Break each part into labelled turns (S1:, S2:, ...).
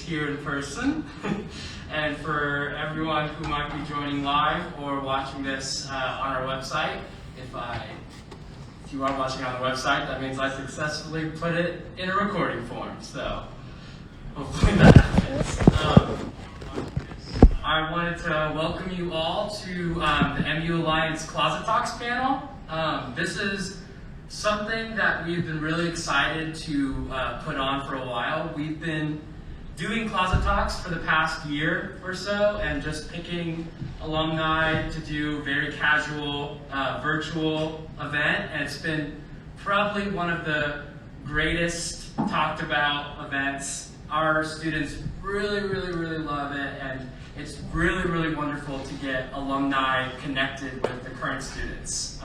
S1: here in person, and for everyone who might be joining live or watching this on our website. If you are watching on the website, that means I successfully put it in a recording form, so hopefully that happens. I wanted to welcome you all to the MU Alliance Closet Talks panel. This is something that we've been really excited to put on for a while. We've been doing Closet Talks for the past year or so and just picking alumni to do very casual virtual event, and it's been probably one of the greatest talked about events. Our students really love it, and it's really wonderful to get alumni connected with the current students.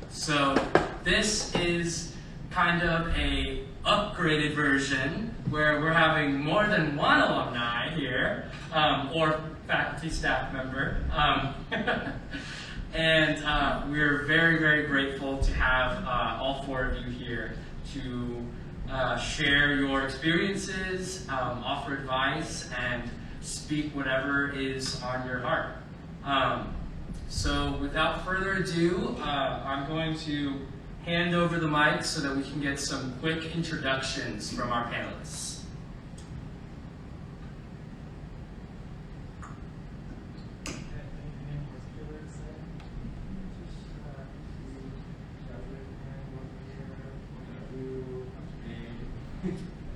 S1: So this is kind of a upgraded version where we're having more than one alumni here, or faculty staff member. And we're very grateful to have all four of you here to share your experiences, offer advice, and speak whatever is on your heart. So without further ado, I'm going to hand over the mic so that we can get some quick introductions from our panelists.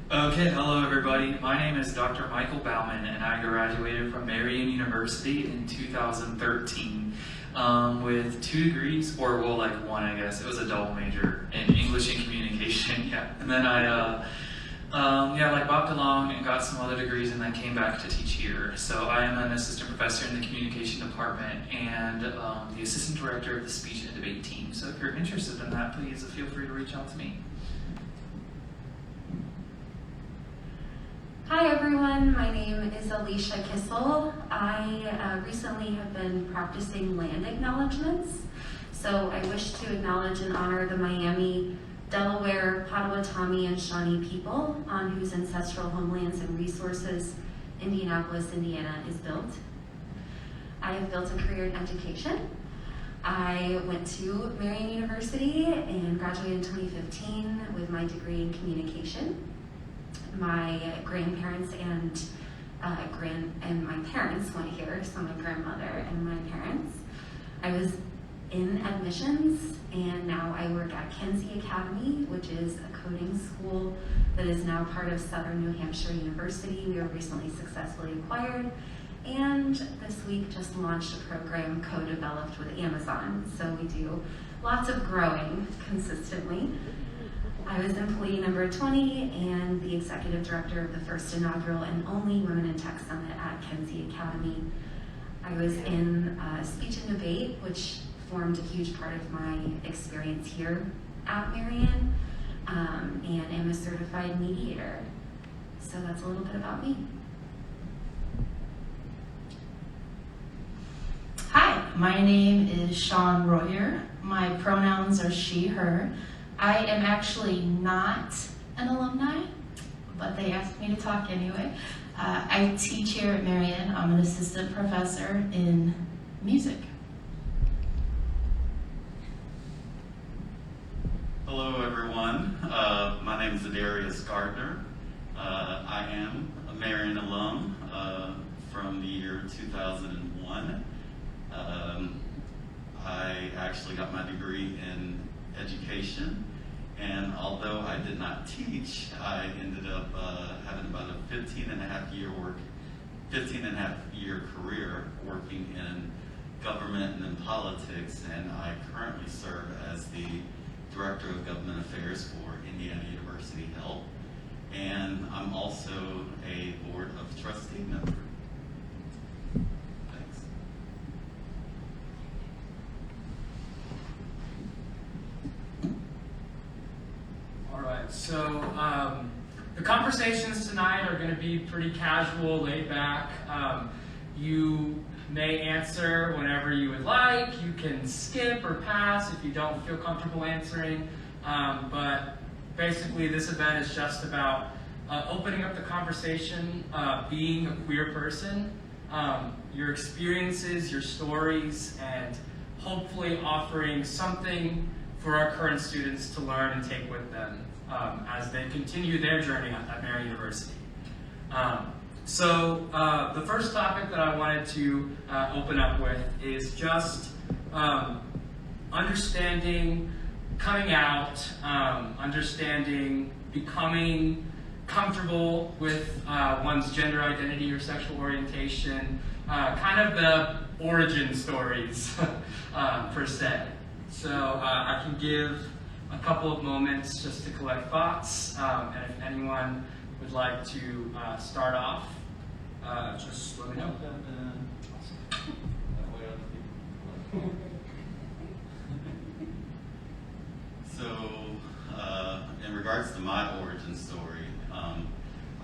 S2: Okay, hello everybody. My name is Dr. Michael Baumann, and I graduated from Marian University in 2013 with 2 degrees, or well, like one, I guess. It was a double major in English and communication, yeah. And then I, bopped along and got some other degrees, and then came back to teach here. So I am an assistant professor in the communication department and the assistant director of the speech and debate team. So if you're interested in that, please feel free to reach out to me.
S3: Hi everyone, my name is Alecia Kissel. I recently have been practicing land acknowledgements. So I wish to acknowledge and honor the Miami, Delaware, Potawatomi, and Shawnee people on whose ancestral homelands and resources Indianapolis, Indiana is built. I have built a career in education. I went to Marian University and graduated in 2015 with my degree in communication. My grandparents and my parents went here, so my grandmother and my parents. I was in admissions, and now I work at Kenzie Academy, which is a coding school that is now part of Southern New Hampshire University. We were recently successfully acquired, and this week just launched a program co-developed with Amazon. So we do lots of growing consistently. I was employee number 20 and the executive director of the first inaugural and only Women in Tech Summit at Kenzie Academy. I was in speech and debate, which formed a huge part of my experience here at Marian, and am a certified mediator. So that's a little bit about me.
S4: Hi, my name is Shawn Royer. My pronouns are she, her. I am actually not an alumni, but they asked me to talk anyway. I teach here at Marian. I'm an assistant professor in music.
S5: Hello everyone, my name is Adairius Gardner. I am a Marian alum from the year 2001. I actually got my degree in education, and although I did not teach, I ended up having about a 15 and a half year career working in government and in politics, and I currently serve as the Director of Government Affairs for Indiana University Health, and I'm also a Board of Trustee member. Thanks.
S1: All right, so the conversations tonight are going to be pretty casual, laid back. You may answer whenever you would like. You can skip or pass if you don't feel comfortable answering. But basically, this event is just about opening up the conversation, being a queer person, your experiences, your stories, and hopefully offering something for our current students to learn and take with them as they continue their journey at Marian University. So the first topic that I wanted to open up with is just understanding coming out, understanding becoming comfortable with one's gender identity or sexual orientation, kind of the origin stories per se. So I can give a couple of moments just to collect thoughts, and if anyone would like to start off, just let me know.
S5: So, in regards to my origin story,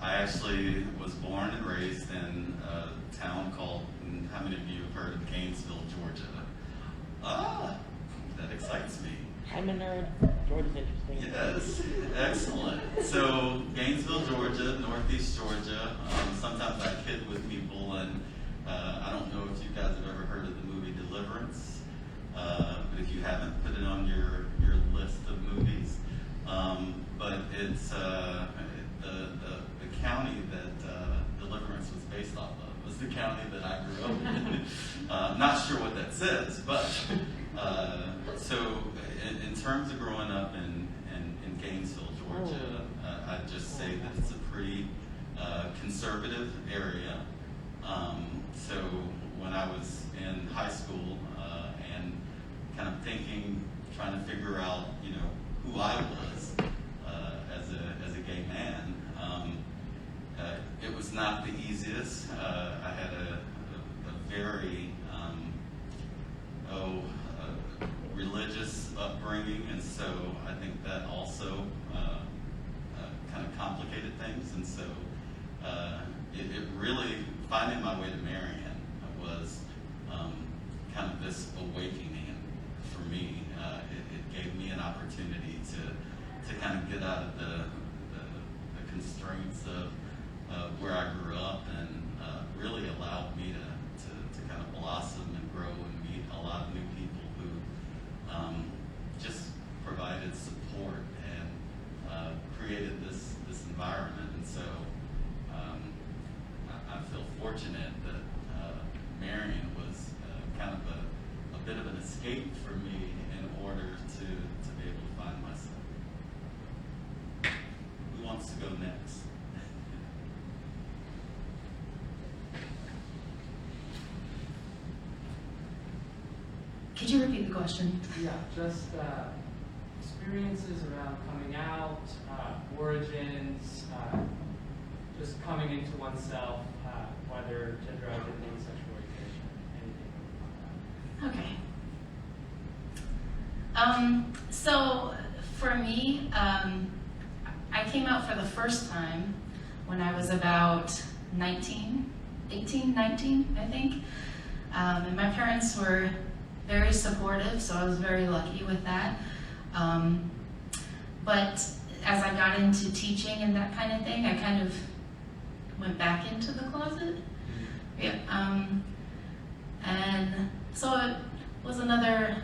S5: I actually was born and raised in a town called, how many of you have heard of Gainesville, Georgia? That excites me.
S6: I'm a nerd. Georgia's interesting.
S5: Yes, excellent. So Gainesville, Georgia, Northeast Georgia. Sometimes I kid with people, and I don't know if you guys have ever heard of the movie Deliverance, but if you haven't, put it on your list of movies. But it's the county that Deliverance was based off of was the county that I grew up in. Not sure what that says, but so in terms of growing up in Gainesville, Georgia, I'd just say that it's a pretty conservative area. So when I was in high school and kind of trying to figure out, who I was as a gay man, it was not the easiest. I had a very religious upbringing, and so I think that also kind of complicated things. And so it really, finding my way to Marian was kind of this awakening for me. It gave me an opportunity to kind of get out of the constraints of where I grew up, and really allowed me to kind of blossom and grow and meet a lot of new people who just provided support and created this environment. And so I feel fortunate that Marian was kind of a bit of an escape for me in order to be able to find myself. Who wants to go next?
S4: Could you repeat the question?
S1: Yeah, just experiences around coming out, origins, just coming into oneself, whether gender identity, sexual orientation, anything like that.
S4: So for me, I came out for the first time when I was about 19, I think. And my parents were very supportive, so I was very lucky with that. But as I got into teaching and that kind of thing, I kind of went back into the closet. Yeah. And so it was another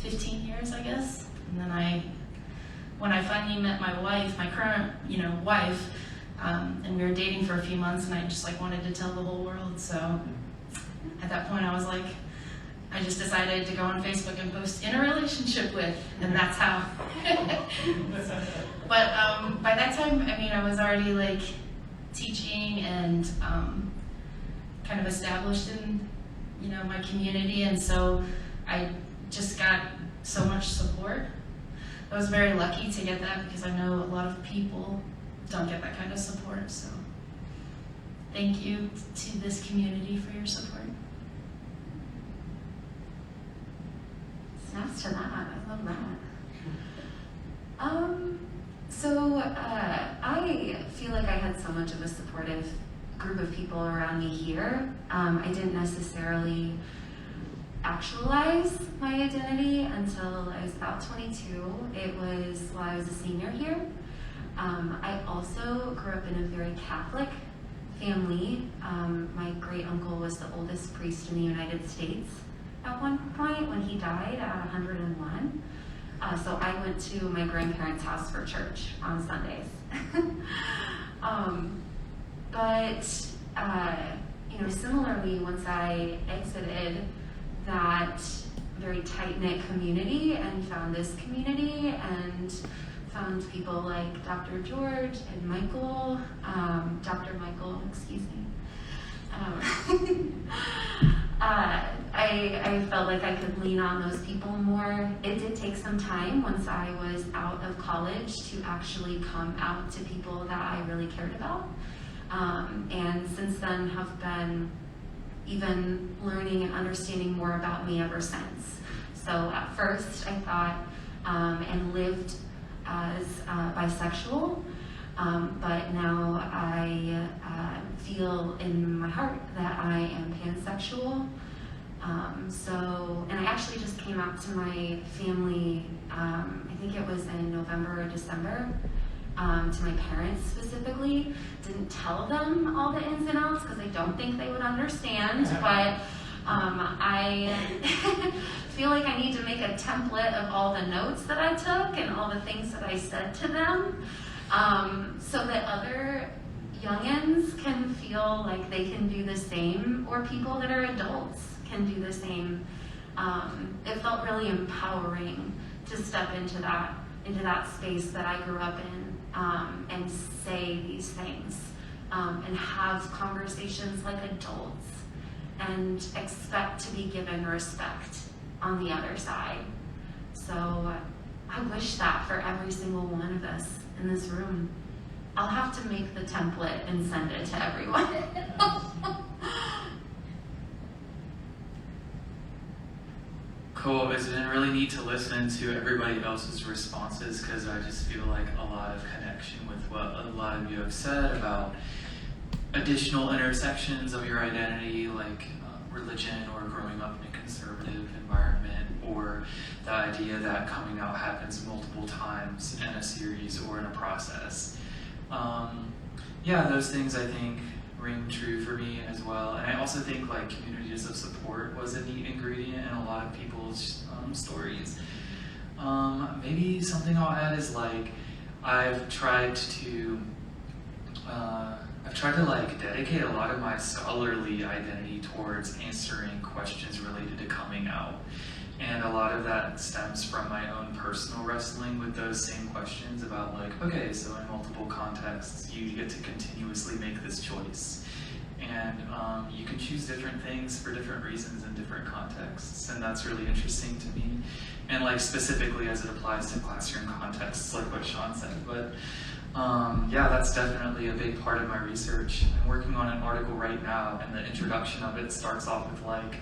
S4: 15 years, I guess. And then when I finally met my wife, my current, wife, and we were dating for a few months, and I just wanted to tell the whole world. So at that point, I was like, I just decided to go on Facebook and post in a relationship with, and that's how. But by that time, I was already teaching and kind of established in, my community, and so I just got so much support. I was very lucky to get that because I know a lot of people don't get that kind of support. So thank you to this community for your support.
S3: Snaps to that. I love that. So I feel like I had so much of a supportive group of people around me here. I didn't necessarily actualize my identity until I was about 22. It was while I was a senior here. I also grew up in a very Catholic family. My great uncle was the oldest priest in the United States at one point when he died at 101. So I went to my grandparents' house for church on Sundays. Similarly, once I exited that very tight-knit community and found this community and found people like Dr. George and Michael, Dr. Michael, excuse me. I felt like I could lean on those people more. It did take some time once I was out of college to actually come out to people that I really cared about. And since then have been even learning and understanding more about me ever since. So at first I thought and lived as bisexual, but now I feel in my heart that I am pansexual. And I actually just came out to my family, I think it was in November or December, to my parents specifically. Didn't tell them all the ins and outs because I don't think they would understand, but I feel like I need to make a template of all the notes that I took and all the things that I said to them, so that other youngins can feel like they can do the same, or people that are adults can do the same. It felt really empowering to step into that space that I grew up in, and say these things, and have conversations like adults, and expect to be given respect on the other side. So I wish that for every single one of us in this room. I'll have to make the template and send it to everyone.
S2: Cool. It's been really neat to listen to everybody else's responses, because I just feel like a lot of connection with what a lot of you have said about additional intersections of your identity, like religion or growing up in a conservative environment, or the idea that coming out happens multiple times in a series or in a process. Those things I think ring true for me as well. And I also think like communities of support was a neat ingredient in a lot of people's stories. Maybe something I'll add is like I've tried to like dedicate a lot of my scholarly identity towards answering questions related to coming out. And a lot of that stems from my own personal wrestling with those same questions about like, okay, so in multiple contexts, you get to continuously make this choice. And you can choose different things for different reasons in different contexts. And that's really interesting to me. And like specifically as it applies to classroom contexts, like what Shawn said. But that's definitely a big part of my research. I'm working on an article right now, and the introduction of it starts off with like,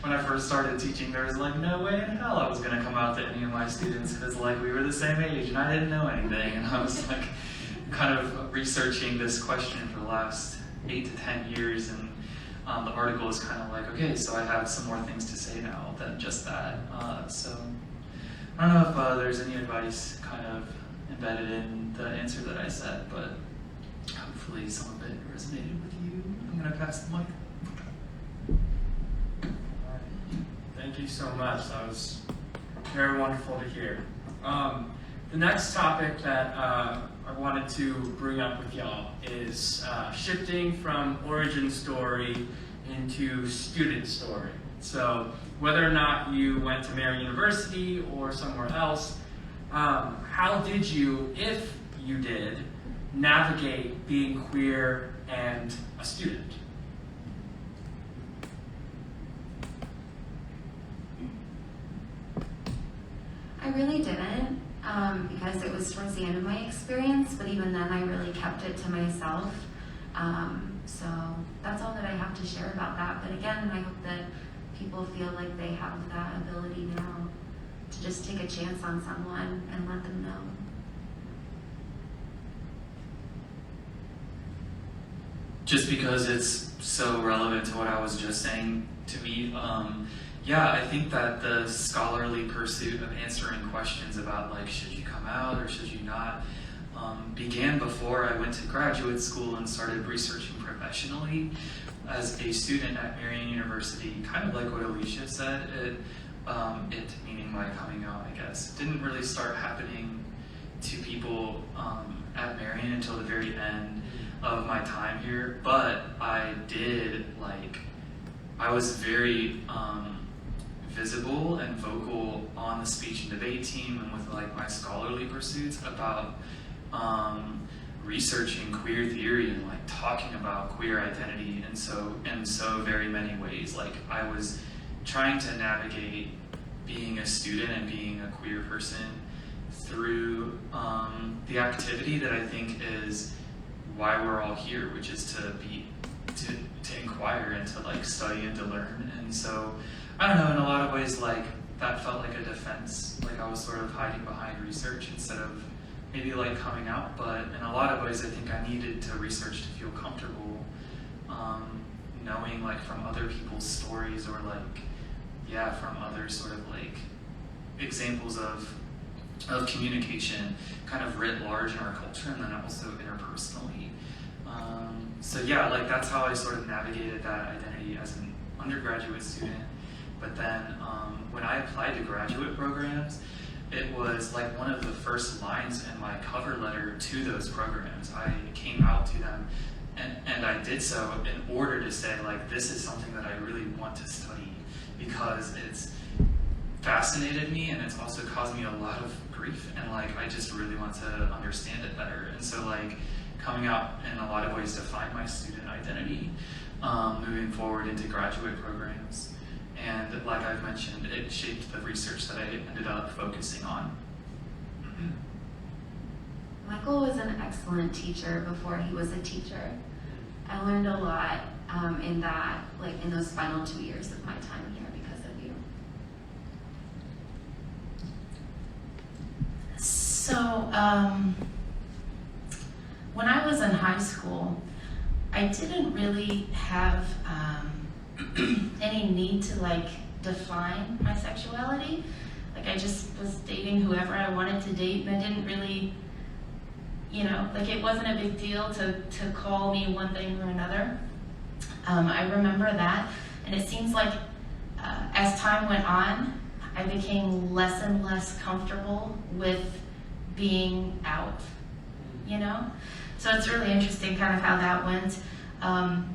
S2: when I first started teaching, there was like no way in hell I was going to come out to any of my students, because like we were the same age and I didn't know anything. And I was like kind of researching this question for the last 8 to 10 years, and the article is kind of like, okay, so I have some more things to say now than just that. So I don't know if there's any advice kind of embedded in the answer that I said, but hopefully some of it resonated with you. I'm going to pass the mic.
S1: Thank you so much. That was very wonderful to hear. The next topic that I wanted to bring up with y'all is shifting from origin story into student story. So whether or not you went to Marian University or somewhere else, how did you, if you did, navigate being queer and a student?
S3: I really didn't, because it was towards the end of my experience, but even then I really kept it to myself. So that's all that I have to share about that. But again, I hope that people feel like they have that ability now to just take a chance on someone and let them know.
S2: Just because it's so relevant to what I was just saying to me, I think that the scholarly pursuit of answering questions about like, should you come out or should you not, began before I went to graduate school and started researching professionally. As a student at Marian University, kind of like what Alecia said, it meaning my coming out, I guess, didn't really start happening to people at Marian until the very end of my time here, but I was very visible and vocal on the speech and debate team and with like my scholarly pursuits about researching queer theory and like talking about queer identity in so very many ways. Like I was trying to navigate being a student and being a queer person through the activity that I think is why we're all here, which is to inquire and to like study and to learn. And so I don't know, in a lot of ways, like that felt like a defense. Like I was sort of hiding behind research instead of maybe like coming out. But in a lot of ways, I think I needed to research to feel comfortable knowing like from other people's stories or like, from other sort of like examples of communication kind of writ large in our culture and then also interpersonally. Like that's how I sort of navigated that identity as an undergraduate student. But then when I applied to graduate programs, it was like one of the first lines in my cover letter to those programs. I came out to them and I did so in order to say like, this is something that I really want to study because it's fascinated me and it's also caused me a lot of grief and like I just really want to understand it better. And so like coming out in a lot of ways defined my student identity moving forward into graduate programs. And like I've mentioned, it shaped the research that I ended up focusing on.
S3: Michael was an excellent teacher before he was a teacher. I learned a lot in those final 2 years of my time here because of you.
S4: So, when I was in high school, I didn't really have any need to like define my sexuality. Like I just was dating whoever I wanted to date, and I didn't really, like it wasn't a big deal to call me one thing or another. I remember that, and it seems like as time went on, I became less and less comfortable with being out, So it's really interesting kind of how that went.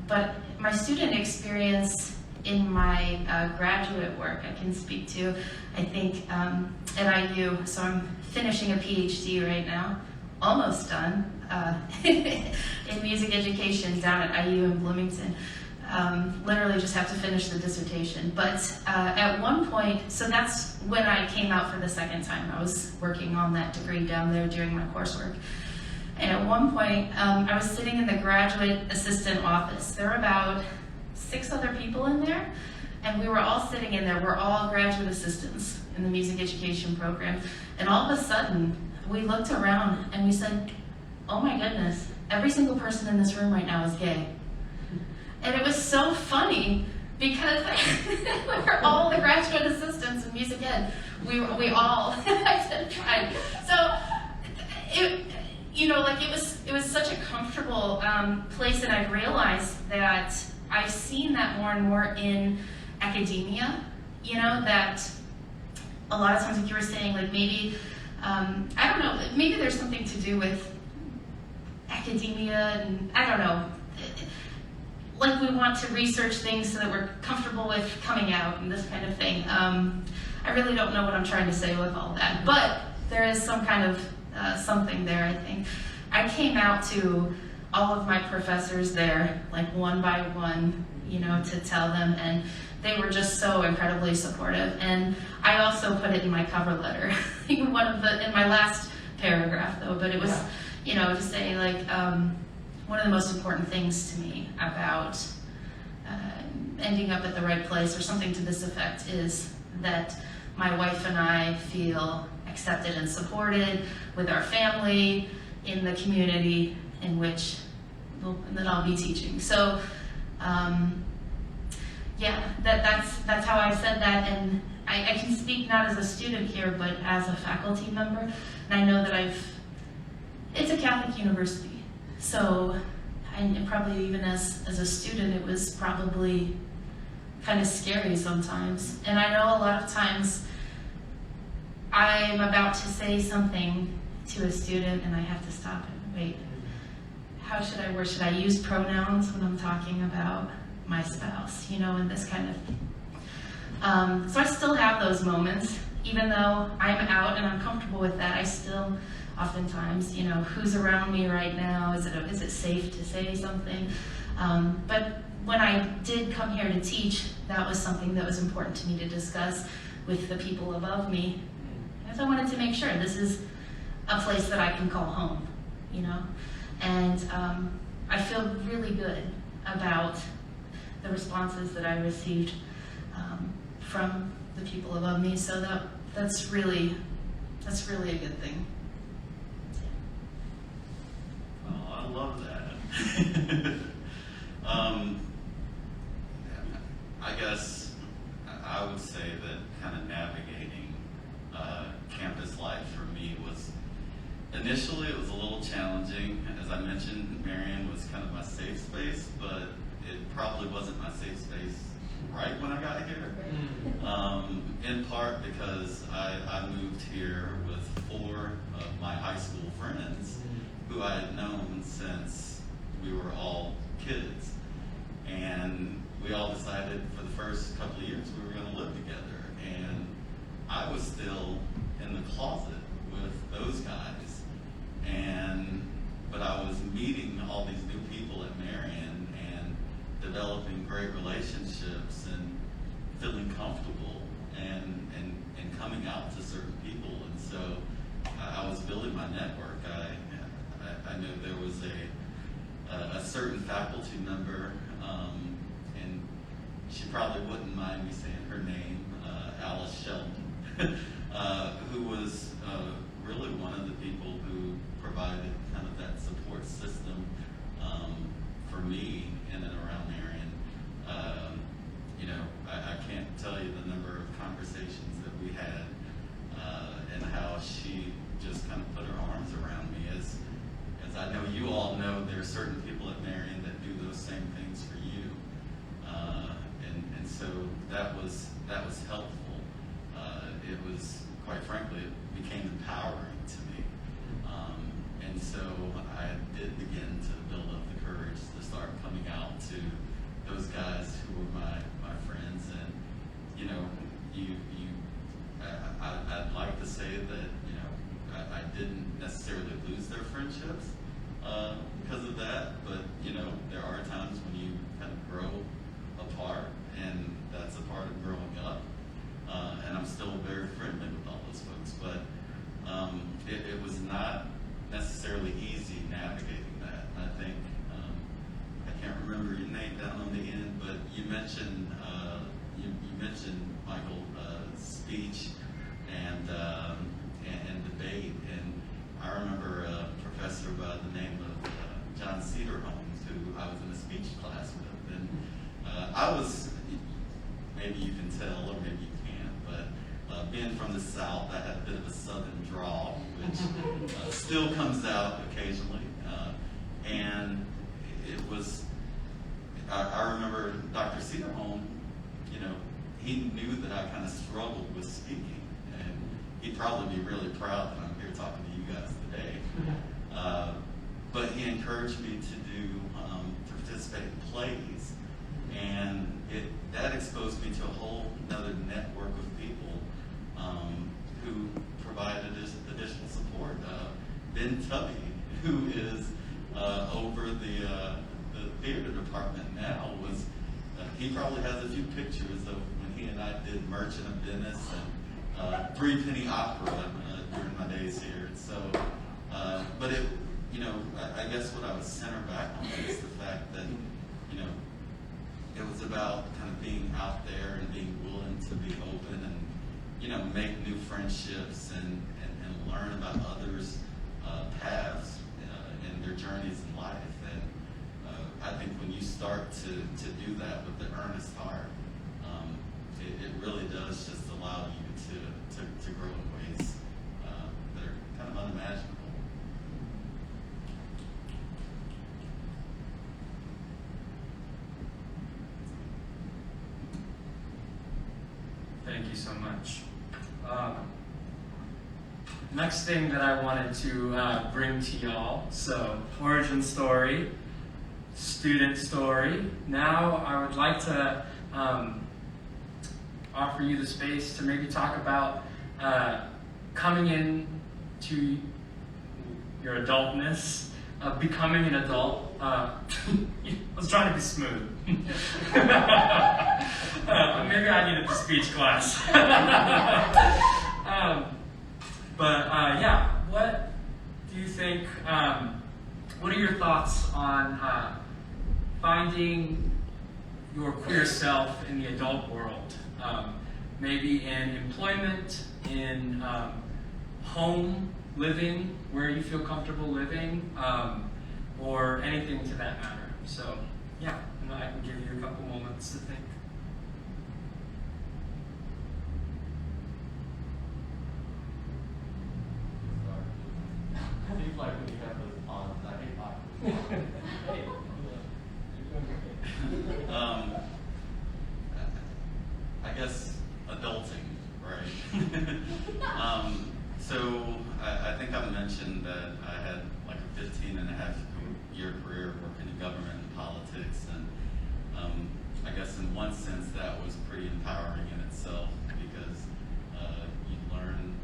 S4: But my student experience in my graduate work I can speak to, I think, at IU. So I'm finishing a PhD right now, almost done, in music education down at IU in Bloomington. Literally just have to finish the dissertation. But at one point, so that's when I came out for the second time. I was working on that degree down there doing my coursework. And at one point, I was sitting in the graduate assistant office. There were about 6 other people in there, and we were all sitting in there. We're all graduate assistants in the music education program. And all of a sudden, we looked around and we said, oh my goodness, every single person in this room right now is gay. And it was so funny because we were all the graduate assistants in music ed. We all identified. So it was such a comfortable place, and I've realized that I've seen that more and more in academia. That a lot of times, like you were saying, like maybe I don't know, maybe there's something to do with academia, and I don't know. Like we want to research things so that we're comfortable with coming out and this kind of thing. I really don't know what I'm trying to say with all that, but there is some kind of something there, I think. I came out to all of my professors there, like one by one, to tell them, and they were just so incredibly supportive. And I also put it in my cover letter, in my last paragraph though, but it was, to say like, one of the most important things to me about ending up at the right place, or something to this effect, is that my wife and I feel accepted and supported with our family, in the community in which that I'll be teaching. So, that's how I said that, and I can speak not as a student here, but as a faculty member, and I know that I've It's a Catholic university, so and probably even as a student, it was probably kind of scary sometimes. And I know a lot of times I'm about to say something to a student and I have to stop and wait. How should I word? Should I use pronouns when I'm talking about my spouse? You know, and this kind of thing. So I still have those moments, even though I'm out and I'm comfortable with that. I still, oftentimes, you know, who's around me right now? Is it safe to say something? But when I did come here to teach, that was something that was important to me to discuss with the people above me, because I wanted to make sure this is a place that I can call home, you know. And I feel really good about the responses that I received from the people above me. So that's really a good thing.
S5: Oh, I love that. I guess I would say that kind of navigating campus life for me was, initially it was a little challenging. As I mentioned, Marion was kind of my safe space, but it probably wasn't my safe space right when I got here. In part because I moved here with 4 of my high school friends who I had known since we were all kids. And we all decided for the first couple of years we were going to live together. And I was still in the closet with those guys. But I was meeting all these new people at Marion and developing great relationships and feeling comfortable and coming out to certain people. And so I was building my network. I knew there was a certain faculty member, and she probably wouldn't mind me saying her name, Alice Sheldon, who was really one of the people who provided kind of that support system for me in and around Marion. You know, I can't tell you the number of conversations that we had and how she just kind of put her arms around me. As I know you all know, there are certain people at Marion that do those same things for you. And so that was helpful. It was, quite frankly, it became empowering to me. And so I did begin to build up the courage to start coming out to those guys who were my friends. And, you know, I'd like to say that, you know, I didn't necessarily lose their friendships because of that, but, you know, there are times when you kind of grow apart, and that's a part of growing up. And I'm still very friendly with all those folks, but it was not necessarily easy navigating that. And I think, I can't remember your name down on the end, but you mentioned Michael, speech and debate. And I remember a professor by the name of John Cedar-Holmes, who I was in a speech class with. And I was, maybe you can tell or maybe you can't, but being from the South, I had a bit of a Southern drawl, which still comes out occasionally. And it was, I remember Dr. Cedar-Holmes, you know, he knew that I kind of struggled with speaking, and he'd probably be really proud that I'm here talking to you guys today. But he encouraged me to participate in plays, and that exposed me to a whole another network of people who provided additional support. Ben Tubby, who is over the theater department now, was he probably has a few pictures of when he and I did Merchant of Venice and Three Penny Opera during my days here. So, but it, you know, I guess what I would center back on is the fact that, you know, it was about kind of being out there and being willing to be open and, you know, make new friendships and learn about others' paths in their journeys in life. And I think when you start to do that with the earnest heart, it really does just allow you to grow in ways that are kind of unimaginable.
S1: you so much. Next thing that I wanted to bring to y'all, so origin story, student story. Now I would like to offer you the space to maybe talk about coming in to your adultness, becoming an adult. I was trying to be smooth. Maybe I needed the speech class. Yeah, what do you think, what are your thoughts on finding your queer self in the adult world? Maybe in employment, in home living, where you feel comfortable living, or anything to that matter. So, yeah, and I can give you a couple moments to think.
S5: Seems like when you have those pauses, I hate pauses.
S6: Hey, you're doing great.
S5: I guess adulting, right? So I think I mentioned that I had like a 15-and-a-half-year career working in government and politics, and I guess in one sense that was pretty empowering in itself because you learn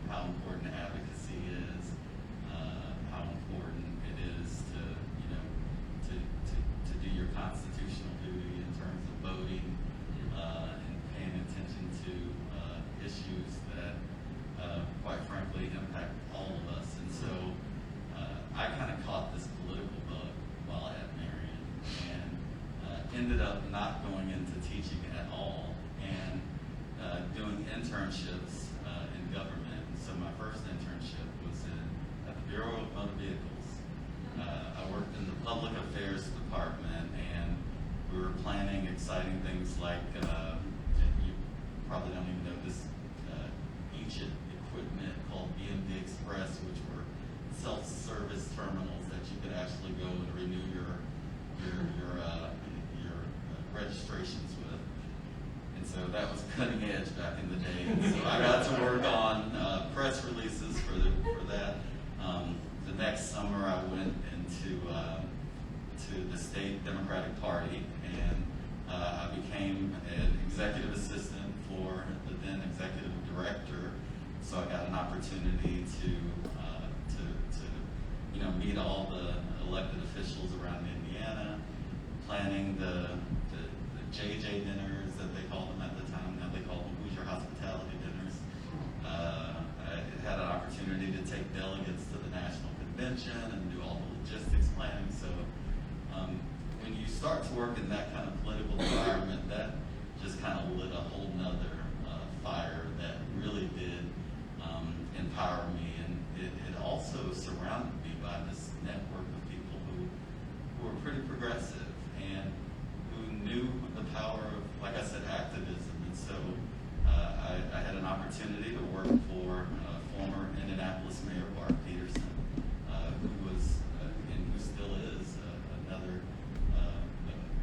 S5: how important advocacy is, how important it is to do your constitutional duty in terms of voting and paying attention to issues that quite frankly impact all of us. And so I kind of caught this political bug while at Marion and ended up not going into teaching at all and doing internships in government. And so my first internship was at the Bureau of Motor Vehicles. I worked in the public affairs department, and we were planning exciting things like, you probably don't even know this, ancient equipment called BMD Express, which were self-service terminals that you could actually go and renew your registrations with. And so that was cutting edge back in the day. And so I got to work on press releases for that. The next summer I went into to the state Democratic Party, and I became an executive assistant for the then executive director. So I got an opportunity to meet all the elected officials around Indiana, planning the JJ dinners that they called them at the time. Now they call them Hoosier Hospitality dinners. I had an opportunity to take delegates to the national convention and do all the logistics planning. So when you start to work in that kind of political environment, that just kind of lit a whole nother fire that really did empower me, and it also surrounded me by this network of people who were pretty progressive and who knew the power of, like I said, activism. And so I had an opportunity to work for former Indianapolis Mayor Bart Peterson, who was and who still is another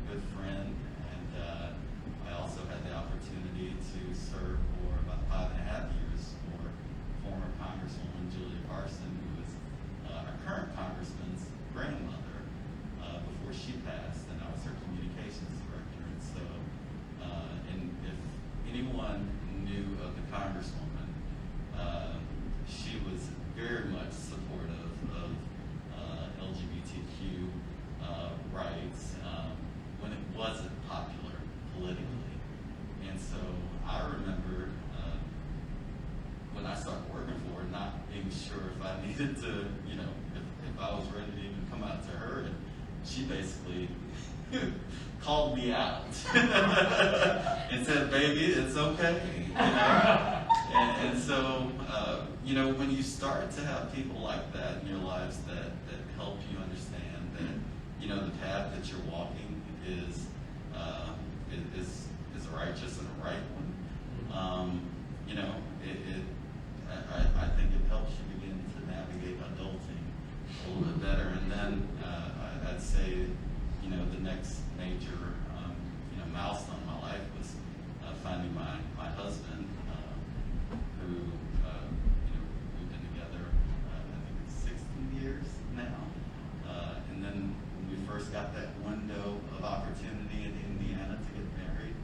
S5: good friend. And I also had the opportunity to serve for about 5.5 years for former Congresswoman Julia Carson, who was our current congressman's grandmother before she passed, and I was her communications director. And so, and if anyone knew of the Congresswoman, she was very much supportive of LGBTQ rights when it wasn't popular politically. And so I remember when I started working for her, not being sure if I needed to, if I was ready to even come out to her, and she basically called me out and said, "Baby, it's okay." And so, when you start to have people like that in your lives that help you understand that, the path that you're walking is a righteous and a right one, I think it helps you begin to navigate adulting a little bit better. And then I'd say, the next major milestone in my life was finding my husband. first got that window of opportunity in Indiana to get married,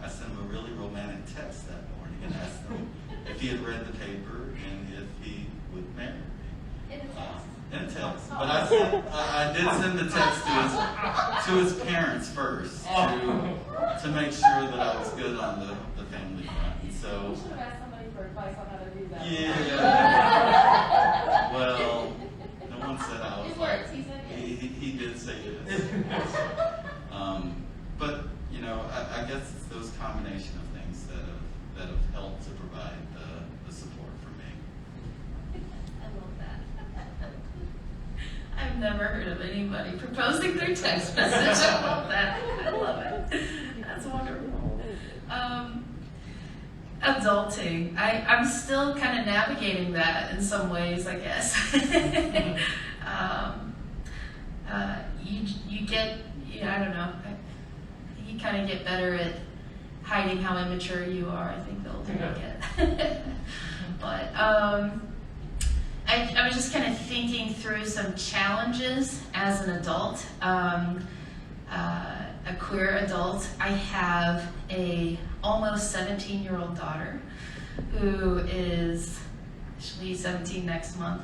S5: I sent him a really romantic text that morning and asked him if he had read the paper and if he would marry me. In a text. But I did send the text to his parents first to make sure that I was good on the family front. And so,
S7: You should have asked somebody for advice on how to do that.
S5: yeah. Well, no one said I was
S7: It
S5: like.
S7: worked. He said yes.
S5: He did say yes. But you know, I guess it's those combination of things that have helped to provide the support for me.
S3: I love that.
S4: I've never heard of anybody proposing through text message. I love that. I love it. That's wonderful. Adulting. I'm still kind of navigating that in some ways, I guess. You get, I don't know, you kind of get better at hiding how immature you are, I think, the older you get. But I was just kind of thinking through some challenges as an adult, a queer adult. I have a almost 17-year-old daughter who she'll be 17 next month,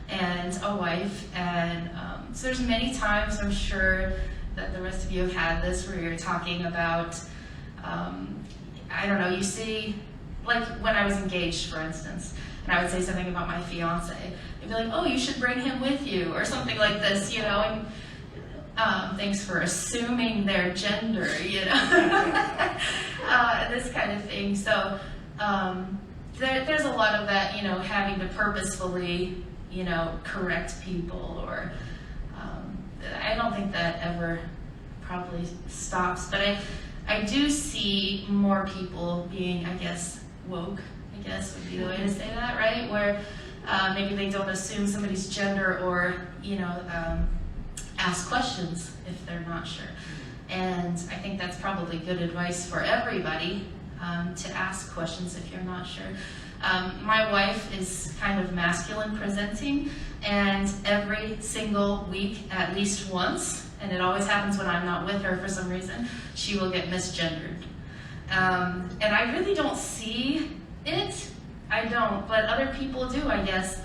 S4: and a wife. And so there's many times, I'm sure that the rest of you have had this, where you're talking about, I don't know, you see, like when I was engaged, for instance, and I would say something about my fiance, they'd be like, oh, you should bring him with you, or something like this, and thanks for assuming their gender, this kind of thing. So there's a lot of that, having to purposefully, correct people, or I don't think that ever probably stops. But I do see more people being, I guess, woke, I guess would be the way to say that, right? Where maybe they don't assume somebody's gender, or, ask questions if they're not sure. And I think that's probably good advice for everybody, to ask questions if you're not sure. My wife is kind of masculine presenting, and every single week, at least once, and it always happens when I'm not with her for some reason, she will get misgendered. And I really don't see it. I don't, but other people do, I guess.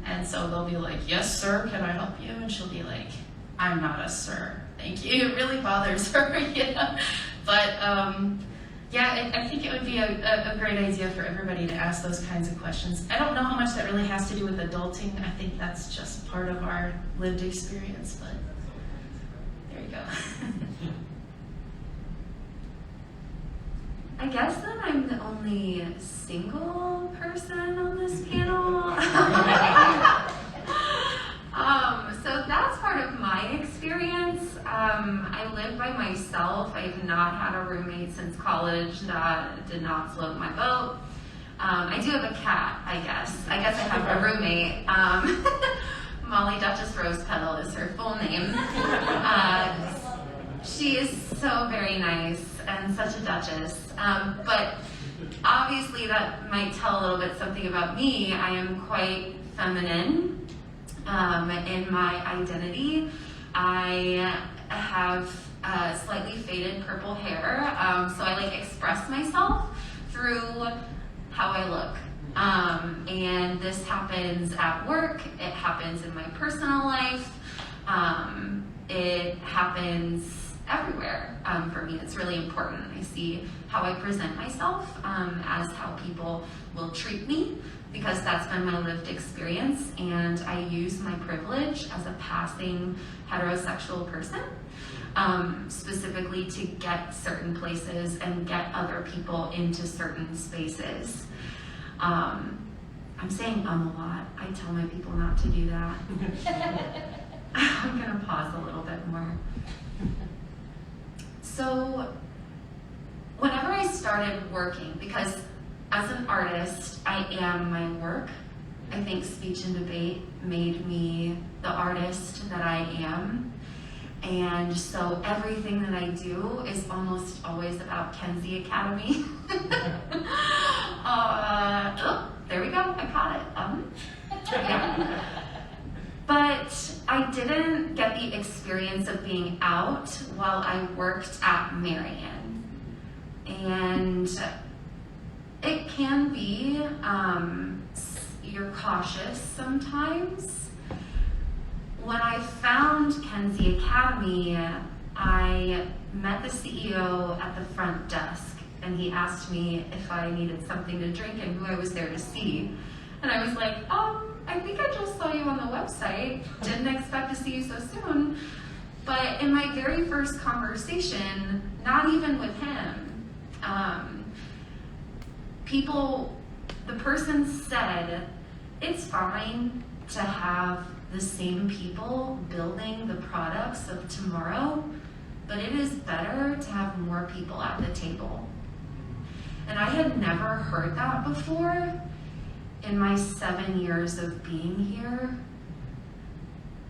S4: And so they'll be like, yes, sir, can I help you? And she'll be like, I'm not a sir, thank you. It really bothers her, But yeah, I think it would be a great idea for everybody to ask those kinds of questions. I don't know how much that really has to do with adulting. I think that's just part of our lived experience, but there you go.
S3: I guess that I'm the only single person on this panel. So that's part of my experience. I live by myself. I've not had a roommate since college. That did not float my boat. I do have a cat, I guess. I have a roommate. Molly Duchess Rose Petal is her full name. She is so very nice and such a duchess. But obviously that might tell a little bit something about me. I am quite feminine in my identity. I have slightly faded purple hair, so I express myself through how I look. And this happens at work, it happens in my personal life, it happens everywhere. For me, it's really important. I see how I present myself as how people will treat me, because that's been my lived experience, and I use my privilege as a passing heterosexual person, specifically to get certain places and get other people into certain spaces. I'm saying a lot. I tell my people not to do that. I'm gonna pause a little bit more. So, whenever I started working, because as an artist, I am my work. I think speech and debate made me the artist that I am. And so everything that I do is almost always about Kenzie Academy. Oh, there we go, I caught it. Yeah. But I didn't get the experience of being out while I worked at Marion. And it can be, you're cautious sometimes. When I found Kenzie Academy, I met the CEO at the front desk, and he asked me if I needed something to drink and who I was there to see. And I was like, I think I just saw you on the website. Didn't expect to see you so soon. But in my very first conversation, not even with him, the person said, it's fine to have the same people building the products of tomorrow, but it is better to have more people at the table. And I had never heard that before in my 7 years of being here.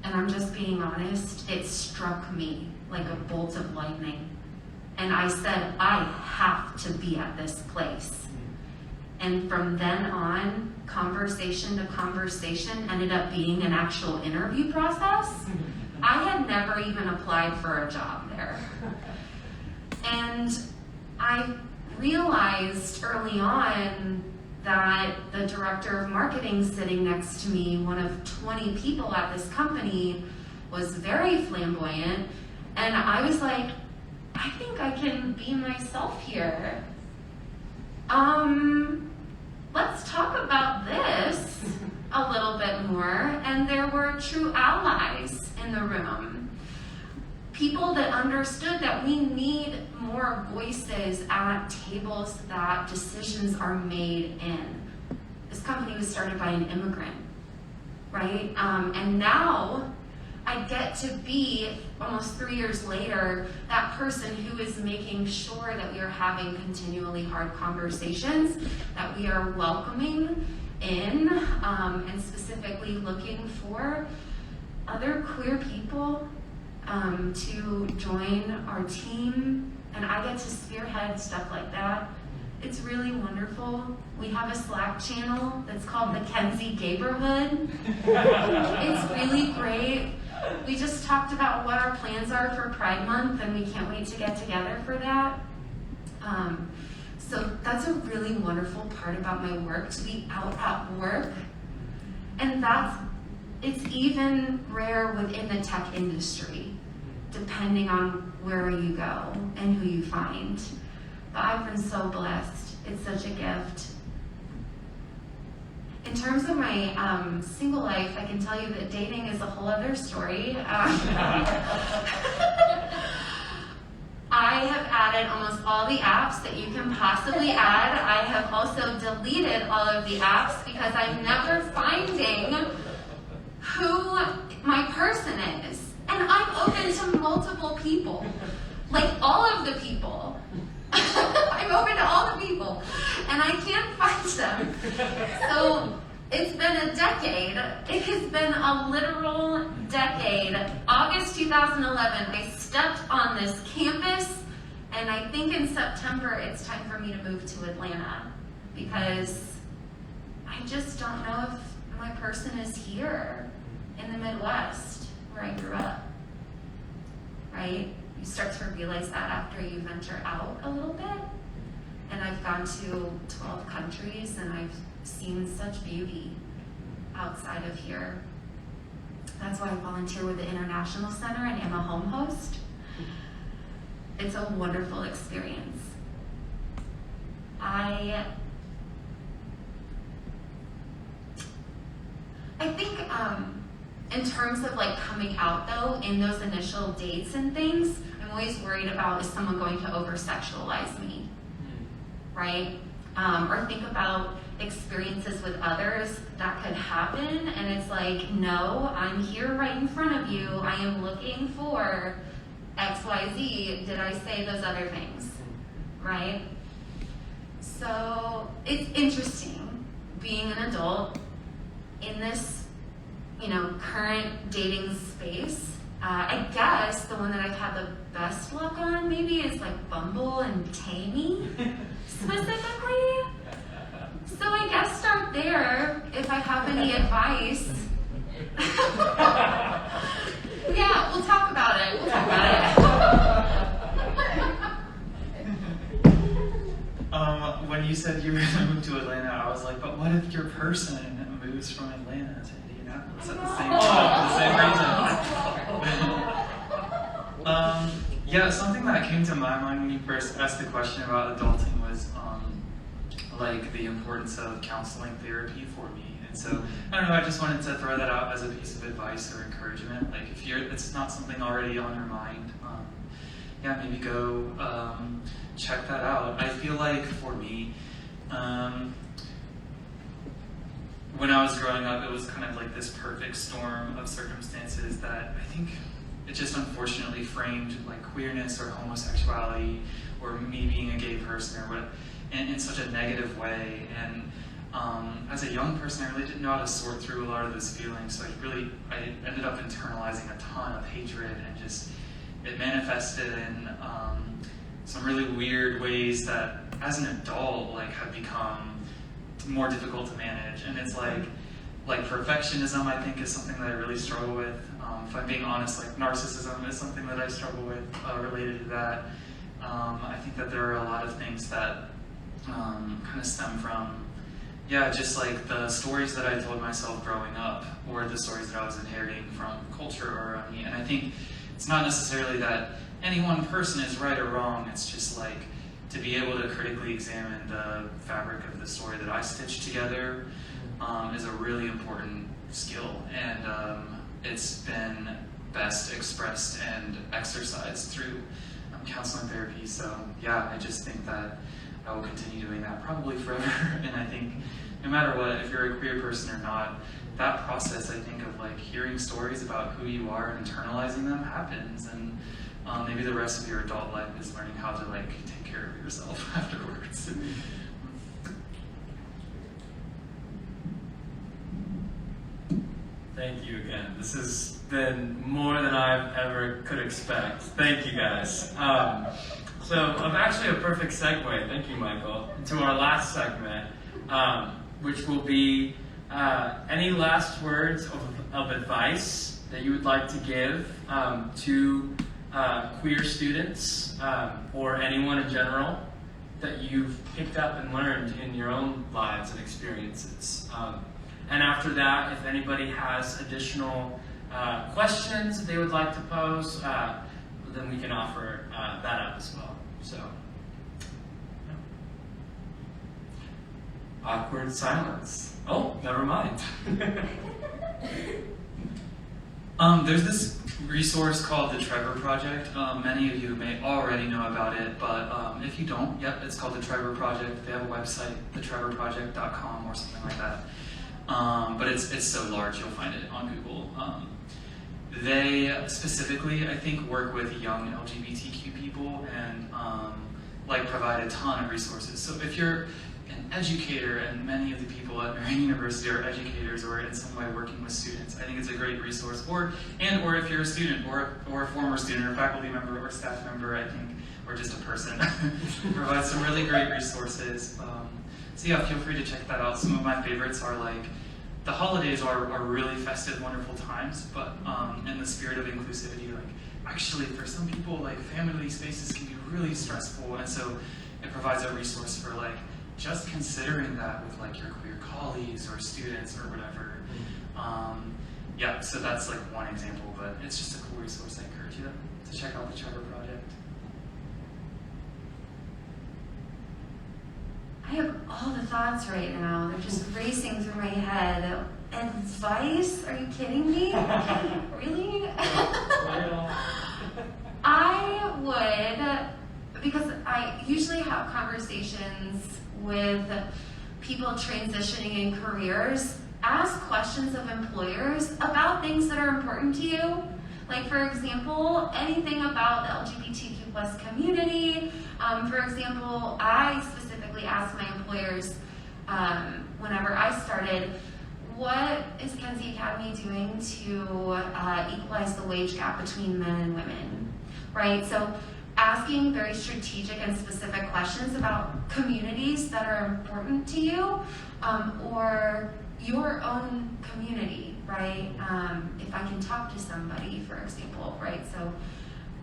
S3: And I'm just being honest, it struck me like a bolt of lightning. And I said, I have to be at this place. And from then on, conversation to conversation ended up being an actual interview process. I had never even applied for a job there. And I realized early on that the director of marketing sitting next to me, one of 20 people at this company, was very flamboyant. And I was like, I think I can be myself here. Let's talk about this a little bit more. And there were true allies in the room. People that understood that we need more voices at tables that decisions are made in. This company was started by an immigrant, right? And now I get to be, almost 3 years later, that person who is making sure that we are having continually hard conversations, that we are welcoming in, and specifically looking for other queer people to join our team. And I get to spearhead stuff like that. It's really wonderful. We have a Slack channel that's called the Kenzie Gayborhood. It's really great. We just talked about what our plans are for Pride Month, and we can't wait to get together for that. So that's a really wonderful part about my work, to be out at work. And it's even rare within the tech industry, depending on where you go and who you find. But I've been so blessed. It's such a gift. In terms of my single life, I can tell you that dating is a whole other story. I have added almost all the apps that you can possibly add. I have also deleted all of the apps because I'm never finding who my person is. And I'm open to multiple people, like all of the people. I'm open to all the people, and I can't find them. So it's been a decade. It has been a literal decade. August 2011, I stepped on this campus, and I think in September it's time for me to move to Atlanta, because I just don't know if my person is here in the Midwest where I grew up, right? You start to realize that after you venture out a little bit. And I've gone to 12 countries, and I've seen such beauty outside of here. That's why I volunteer with the International Center and am a home host. It's a wonderful experience. I think in terms of like coming out though, in those initial dates and things, I'm always worried about, is someone going to over-sexualize me, right? Or think about experiences with others that could happen, and it's like, no, I'm here right in front of you. I am looking for XYZ. Did I say those other things, right? So it's interesting being an adult in this, current dating space. I guess the one that I've had the best luck on maybe is like Bumble and Tammy specifically. So I guess start there if I have any advice.
S4: Yeah, we'll talk about it. We'll talk about it.
S2: When you said you were going to move to Atlanta, I was like, but what if your person moves from Atlanta to Indianapolis at the same time, the same reason? Yeah, something that came to my mind when you first asked the question about adulting was like the importance of counseling therapy for me. And so, I don't know, I just wanted to throw that out as a piece of advice or encouragement. Like if it's not something already on your mind, yeah, maybe go check that out. I feel like for me, when I was growing up, it was kind of like this perfect storm of circumstances that I think it just unfortunately framed like queerness or homosexuality or me being a gay person or what in such a negative way. And as a young person, I really didn't know how to sort through a lot of those feelings. So I ended up internalizing a ton of hatred, and just it manifested in some really weird ways that, as an adult, like have become more difficult to manage. And it's like perfectionism, I think, is something that I really struggle with. If I'm being honest, like narcissism is something that I struggle with related to that. I think that there are a lot of things that kind of stem from, yeah, just like the stories that I told myself growing up, or the stories that I was inheriting from culture around me. And I think it's not necessarily that any one person is right or wrong. It's just like to be able to critically examine the fabric of the story that I stitched together is a really important skill. And it's been best expressed and exercised through counseling therapy. So yeah, I just think that I will continue doing that probably forever. And I think no matter what, if you're a queer person or not, that process, I think, of like hearing stories about who you are and internalizing them happens. And maybe the rest of your adult life is learning how to like take care of yourself afterwards.
S1: Thank you again. This has been more than I ever could expect. Thank you guys. So actually a perfect segue, thank you Michael, to our last segment, which will be any last words of advice that you would like to give to queer students or anyone in general that you've picked up and learned in your own lives and experiences. And after that, if anybody has additional questions that they would like to pose, then we can offer that up as well. So, yeah. Awkward silence. Oh, never mind.
S2: There's this resource called the Trevor Project. Many of you may already know about it, but if you don't, yep, it's called the Trevor Project. They have a website, thetrevorproject.com or something like that. But it's so large, you'll find it on Google. They specifically, I think, work with young LGBTQ people and like provide a ton of resources. So if you're an educator, and many of the people at Marian University are educators or in some way working with students, I think it's a great resource. Or if you're a student or a former student or faculty member or staff member, I think, or just a person, provide some really great resources. So yeah, feel free to check that out. Some of my favorites are like, the holidays are really festive, wonderful times, but in the spirit of inclusivity, like actually for some people, like family spaces can be really stressful, and so it provides a resource for like just considering that with like your queer colleagues or students or whatever. Yeah, so that's like one example, but it's just a cool resource. I encourage you to check out the Trevor Project.
S3: I have all the thoughts right now. They're just racing through my head. Advice? Are you kidding me? Really? I would, because I usually have conversations with people transitioning in careers, ask questions of employers about things that are important to you. Like, for example, anything about the LGBTQ plus community. For example, I specifically asked my employers whenever I started, what is Kenzie Academy doing to equalize the wage gap between men and women, right? So asking very strategic and specific questions about communities that are important to you or your own community. right? If I can talk to somebody, for example, right? So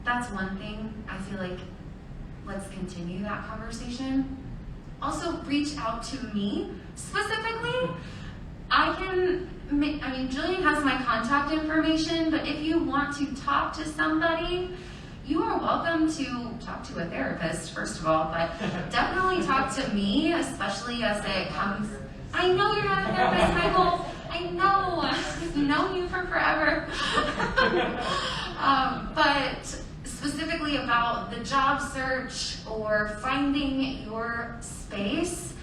S3: that's one thing. I feel like let's continue that conversation. Also, reach out to me specifically. Julian has my contact information, but if you want to talk to somebody, you are welcome to talk to a therapist, first of all, but definitely talk to me, especially as it comes. I know you're not a therapist, Michael. I know. I've known you for forever. But specifically about the job search or finding your space,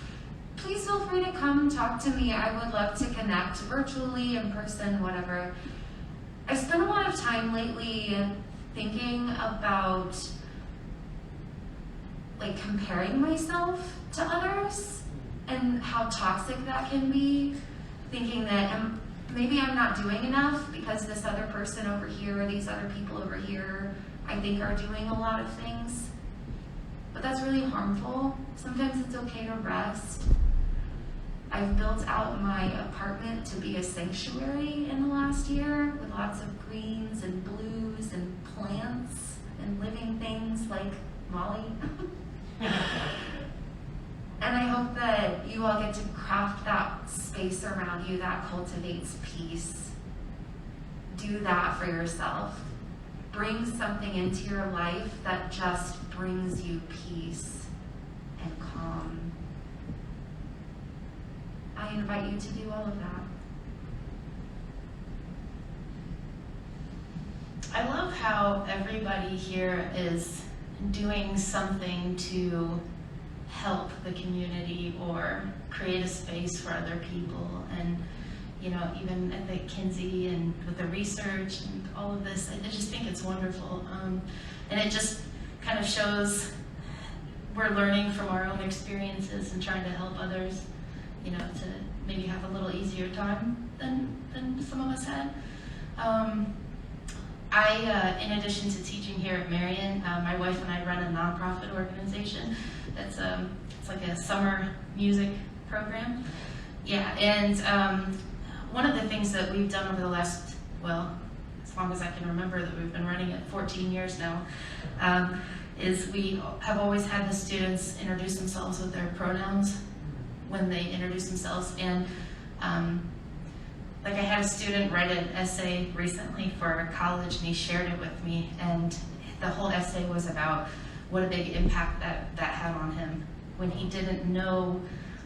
S3: please feel free to come talk to me. I would love to connect virtually, in person, whatever. I spent a lot of time lately thinking about like comparing myself to others and how toxic that can be, thinking that maybe I'm not doing enough because this other person over here or these other people over here I think are doing a lot of things. But that's really harmful. Sometimes it's okay to rest. I've built out my apartment to be a sanctuary in the last year with lots of greens and blues and plants and living things like Molly. And I hope that you all get to craft that space around you that cultivates peace. Do that for yourself. Bring something into your life that just brings you peace and calm. I invite you to do all of that.
S4: I love how everybody here is doing something to help the community or create a space for other people. And, you know, even at the Kinsey and with the research and all of this, I just think it's wonderful. And it just kind of shows we're learning from our own experiences and trying to help others, you know, to maybe have a little easier time than some of us had. In addition to teaching here at Marion, my wife and I run a nonprofit organization that's it's like a summer music program. Yeah, and one of the things that we've done over the last, well, as long as I can remember that we've been running it 14 years now, is we have always had the students introduce themselves with their pronouns when they introduce themselves. And like I had a student write an essay recently for college, and he shared it with me, and the whole essay was about what a big impact that had on him when he didn't know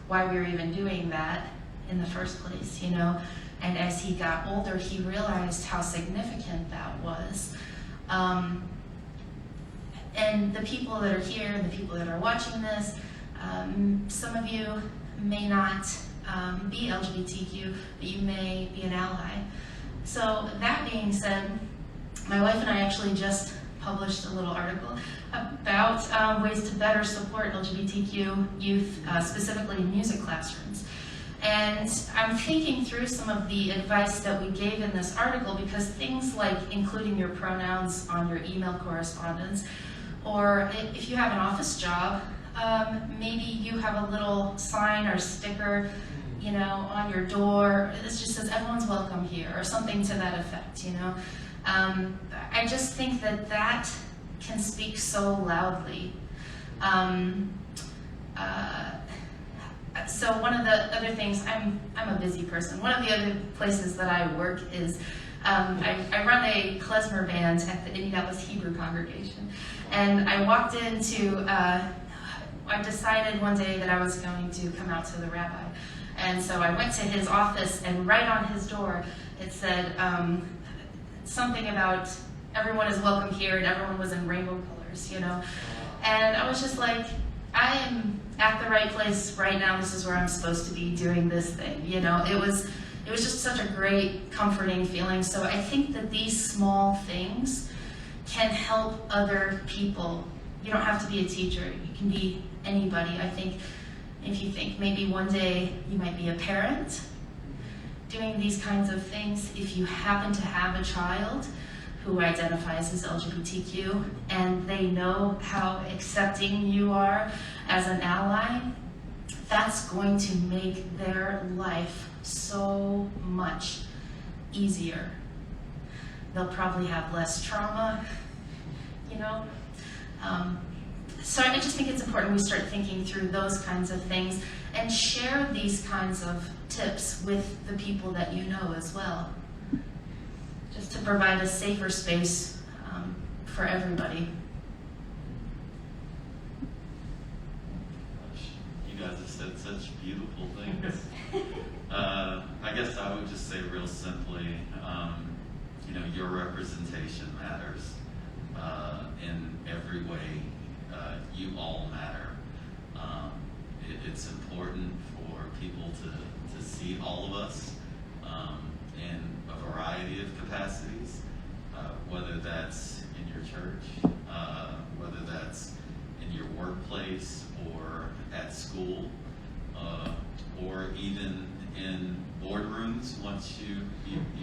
S4: why we were even doing that in the first place, you know. And as he got older, he realized how significant that was. And the people that are here and the people that are watching this, some of you may not be LGBTQ, but you may be an ally. So that being said, my wife and I actually just published a little article about ways to better support LGBTQ youth, specifically in music classrooms. And I'm thinking through some of the advice that we gave in this article, because things like including your pronouns on your email correspondence, or if you have an office job, maybe you have a little sign or sticker, you know, on your door. This just says everyone's welcome here, or something to that effect, you know. I just think that can speak so loudly. So one of the other things, I'm a busy person. One of the other places that I work is I run a klezmer band at the Indianapolis Hebrew congregation. And I walked into, I decided one day that I was going to come out to the rabbi. And so I went to his office, and right on his door it said something about everyone is welcome here, and everyone was in rainbow colors, you know. And I was just like, I am at the right place right now. This is where I'm supposed to be doing this thing, you know. It was just such a great, comforting feeling. So I think that these small things can help other people. You don't have to be a teacher. You can be anybody. I think if you think maybe one day you might be a parent doing these kinds of things, if you happen to have a child who identifies as LGBTQ and they know how accepting you are as an ally, that's going to make their life so much easier. They'll probably have less trauma, you know. So I just think it's important we start thinking through those kinds of things and share these kinds of tips with the people that you know as well, just to provide a safer space for everybody.
S5: You guys have said such beautiful things. I guess I would just say real simply, your representation matters in every way. You all matter. It's important for people to see all of us in a variety of capacities, whether that's in your church, whether that's in your workplace or at school, or even in boardrooms once you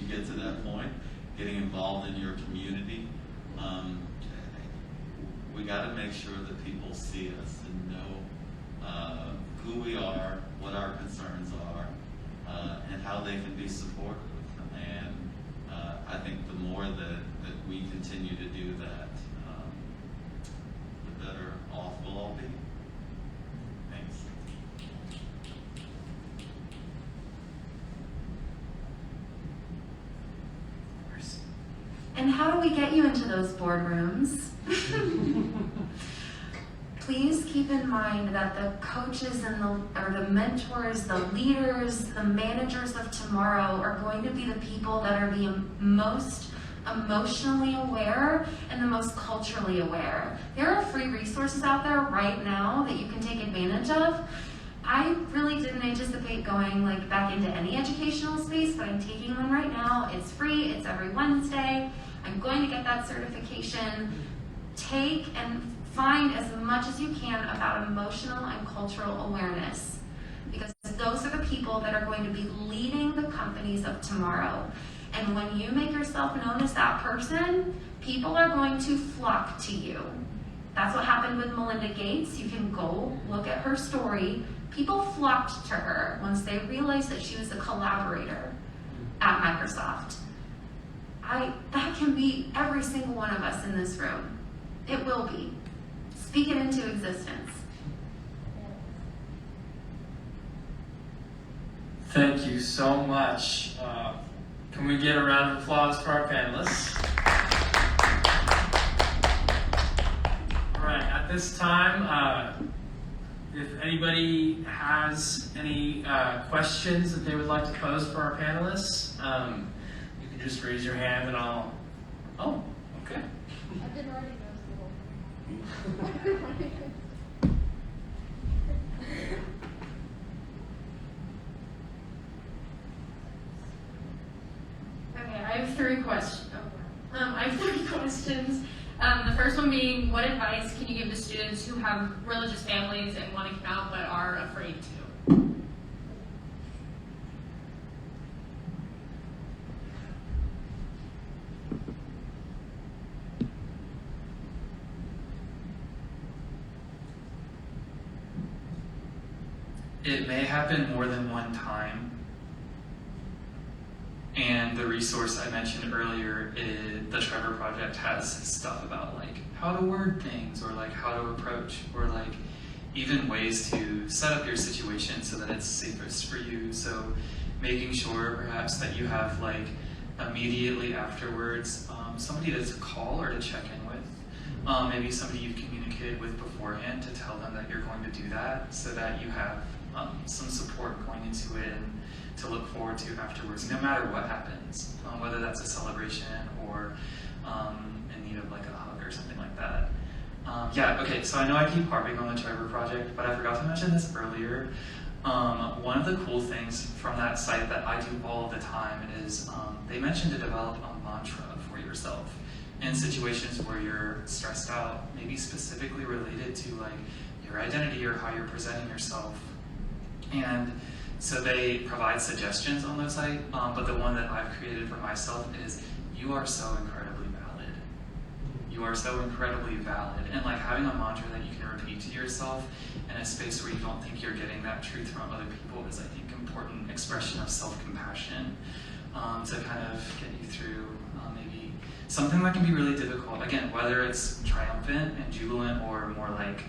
S5: get to that point, getting involved in your community. We got to make sure that people see us and know who we are, what our concerns are, and how they can be supportive. And I think the more that we continue to do that, the better off we'll all be. Thanks.
S3: And how do we get you into those boardrooms? Please keep in mind that the coaches and the mentors, the leaders, the managers of tomorrow are going to be the people that are the most emotionally aware and the most culturally aware. There are free resources out there right now that you can take advantage of. I really didn't anticipate going back into any educational space, but I'm taking one right now. It's free. It's every Wednesday. I'm going to get that certification. Take and find as much as you can about emotional and cultural awareness, because those are the people that are going to be leading the companies of tomorrow. And when you make yourself known as that person, people are going to flock to you. That's what happened with Melinda Gates. You can go look at her story. People flocked to her once they realized that she was a collaborator at Microsoft. That can be every single one of us in this room. It will be. Speak it into existence.
S1: Thank you so much. Can we get a round of applause for our panelists? All right, at this time, if anybody has any questions that they would like to pose for our panelists, you can just raise your hand and I'll... Oh, okay.
S7: I've been writing those little.
S8: Okay, I have three questions. The first one being, what advice can you give to students who have religious families and want to come out but are afraid to?
S2: It may happen more than one time. And the resource I mentioned earlier, the Trevor Project has stuff about how to word things, or how to approach, or even ways to set up your situation so that it's safest for you. So making sure perhaps that you have immediately afterwards somebody to call or to check in with. Maybe somebody you've communicated with beforehand to tell them that you're going to do that, so that you have some support going into it and to look forward to afterwards, no matter what happens, whether that's a celebration or in need of a hug or something like that. Okay, so I know I keep harping on the Trevor Project, but I forgot to mention this earlier. One of the cool things from that site that I do all of the time is they mentioned to develop a mantra for yourself in situations where you're stressed out, maybe specifically related to your identity or how you're presenting yourself. And so they provide suggestions on the site, but the one that I've created for myself is, you are so incredibly valid. You are so incredibly valid. And having a mantra that you can repeat to yourself in a space where you don't think you're getting that truth from other people is, I think, important expression of self-compassion. to kind of get you through maybe something that can be really difficult. Again, whether it's triumphant and jubilant or more like,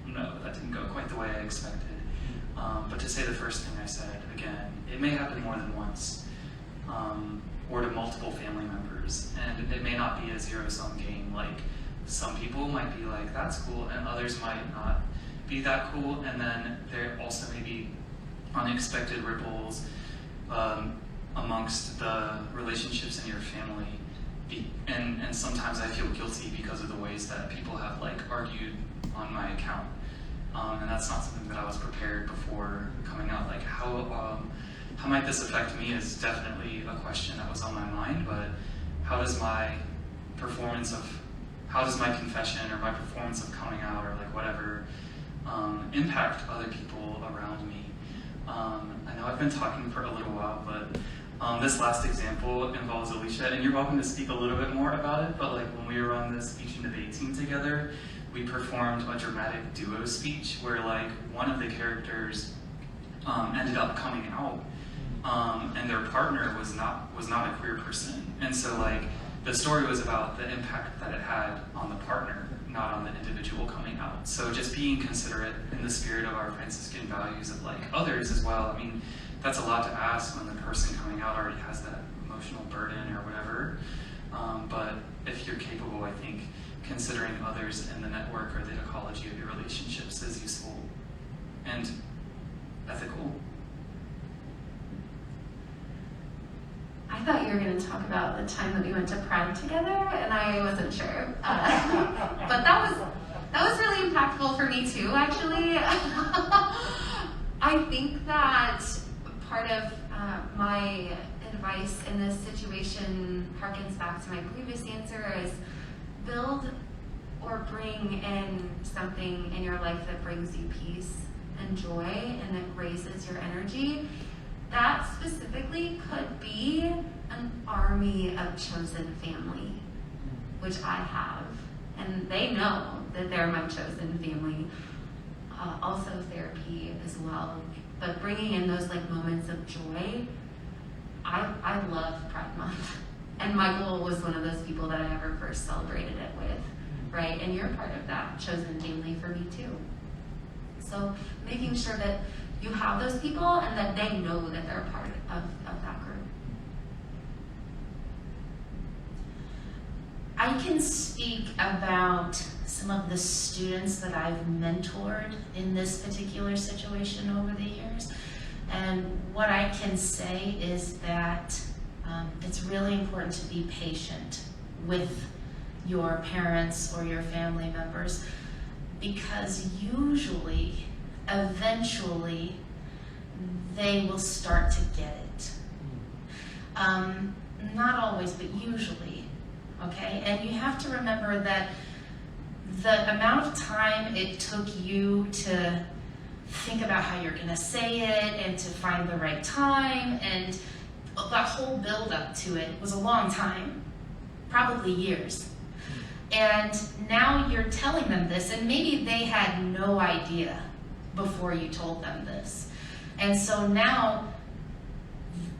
S2: no, that didn't go quite the way I expected. But to say the first thing I said, again, it may happen more than once, or to multiple family members, and it may not be a zero-sum game. Like, some people might be like, that's cool, and others might not be that cool, and then there also may be unexpected ripples amongst the relationships in your family, and sometimes I feel guilty because of the ways that people have like argued on my account, and that's not something that I was prepared before coming out. Like, how might this affect me is definitely a question that was on my mind, but how does my confession or my performance of coming out or like whatever impact other people around me? I know I've been talking for a little while, but this last example involves Alecia, and you're welcome to speak a little bit more about it, but like when we were on the speech and debate team together, we performed a dramatic duo speech where like one of the characters ended up coming out, and their partner was not a queer person, and so like the story was about the impact that it had on the partner, not on the individual coming out. So just being considerate in the spirit of our Franciscan values of like others as well. I mean, that's a lot to ask when the person coming out already has that emotional burden or whatever. But if you're capable, I think considering others in the network or the ecology of your relationships is useful and ethical.
S3: I thought you were going to talk about the time that we went to Pride together, and I wasn't sure. But that was really impactful for me too, actually. I think that part of my advice in this situation harkens back to my previous answer is build or bring in something in your life that brings you peace and joy and that raises your energy. That specifically could be an army of chosen family, which I have, and they know that they're my chosen family. Also therapy as well, but bringing in those like moments of joy. I love Pride Month, and Michael was one of those people that I ever first celebrated it with, right? And you're part of that chosen family for me too. So making sure that you have those people and that they know that they're part of that group.
S4: I can speak about some of the students that I've mentored in this particular situation over the years. And what I can say is that it's really important to be patient with your parents or your family members, because usually, eventually, they will start to get it. Not always, but usually, okay? And you have to remember that the amount of time it took you to think about how you're gonna say it and to find the right time, and that whole build up to it was a long time, probably years. And now you're telling them this, and maybe they had no idea before you told them this. And so now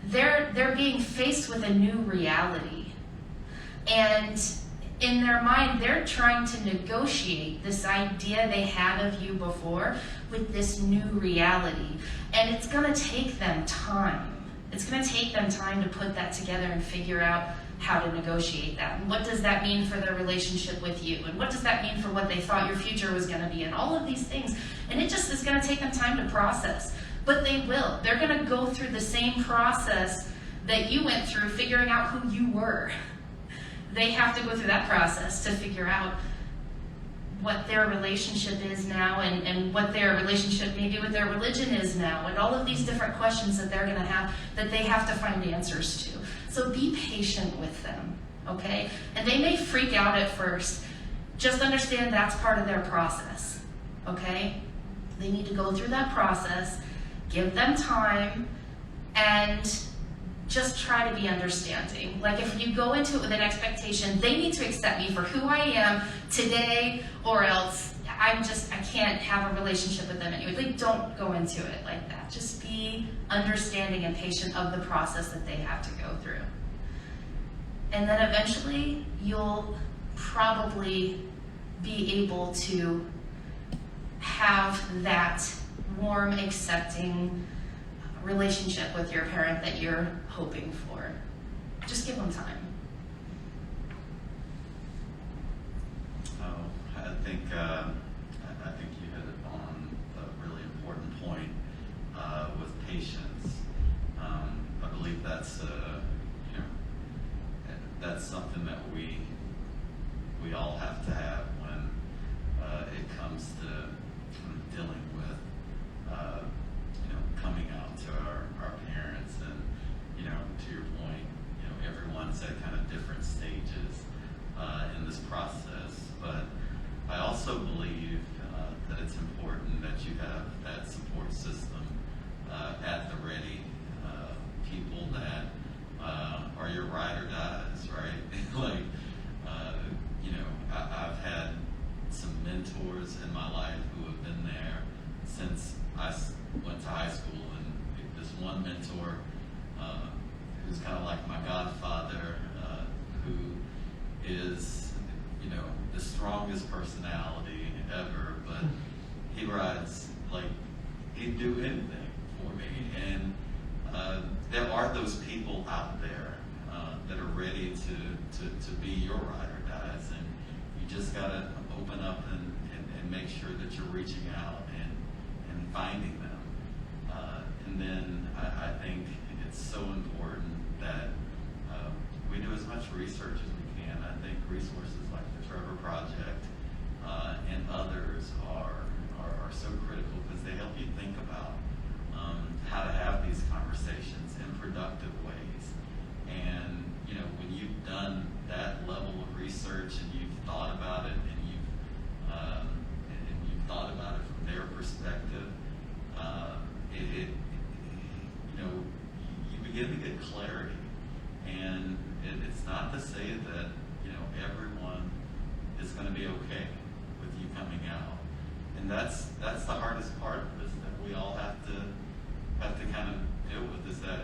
S4: they're being faced with a new reality. And in their mind, they're trying to negotiate this idea they had of you before with this new reality. And it's gonna take them time. It's gonna take them time to put that together and figure out how to negotiate that. And what does that mean for their relationship with you? And what does that mean for what they thought your future was gonna be? And all of these things. And it just is gonna take them time to process. But they will. They're gonna go through the same process that you went through figuring out who you were. They have to go through that process to figure out what their relationship is now, and what their relationship maybe with their religion is now, and all of these different questions that they're gonna have that they have to find answers to. So be patient with them, okay? And they may freak out at first. Just understand that's part of their process, okay? They need to go through that process, give them time, and just try to be understanding. Like, if you go into it with an expectation, they need to accept me for who I am today, or else I can't have a relationship with them anyway. Like, don't go into it like that. Just be understanding and patient of the process that they have to go through. And then eventually, you'll probably be able to have that warm, accepting relationship with your parent that you're hoping for. Just give them time.
S5: I think you hit it on a really important point with patience. I believe that's that's something that we all have to have when it comes to dealing with coming out to our parents, and to your point, everyone's at kind of different stages in this process. But I also believe that it's important that you have that support system at the ready, people that are your ride or dies, right? Like, I've had some mentors in my life who have been there since I went to high school, and this one mentor who's kind of like my godfather, who is the strongest personality ever, but he rides like he'd do anything for me. And there are those people out there that are ready to be your ride or dies, and you just gotta open up and make sure that you're reaching out and finding them. And then I think it's so important that we do as much research as we can. I think resources like the Trevor Project and others are so critical because they help you think about how to have these conversations in productive ways. And when you've done that level of research and you've thought about it and you've thought about it from their perspective, you begin to get clarity. And it's not to say that everyone is going to be okay with you coming out, and that's the hardest part of this that we all have to kind of deal with, is that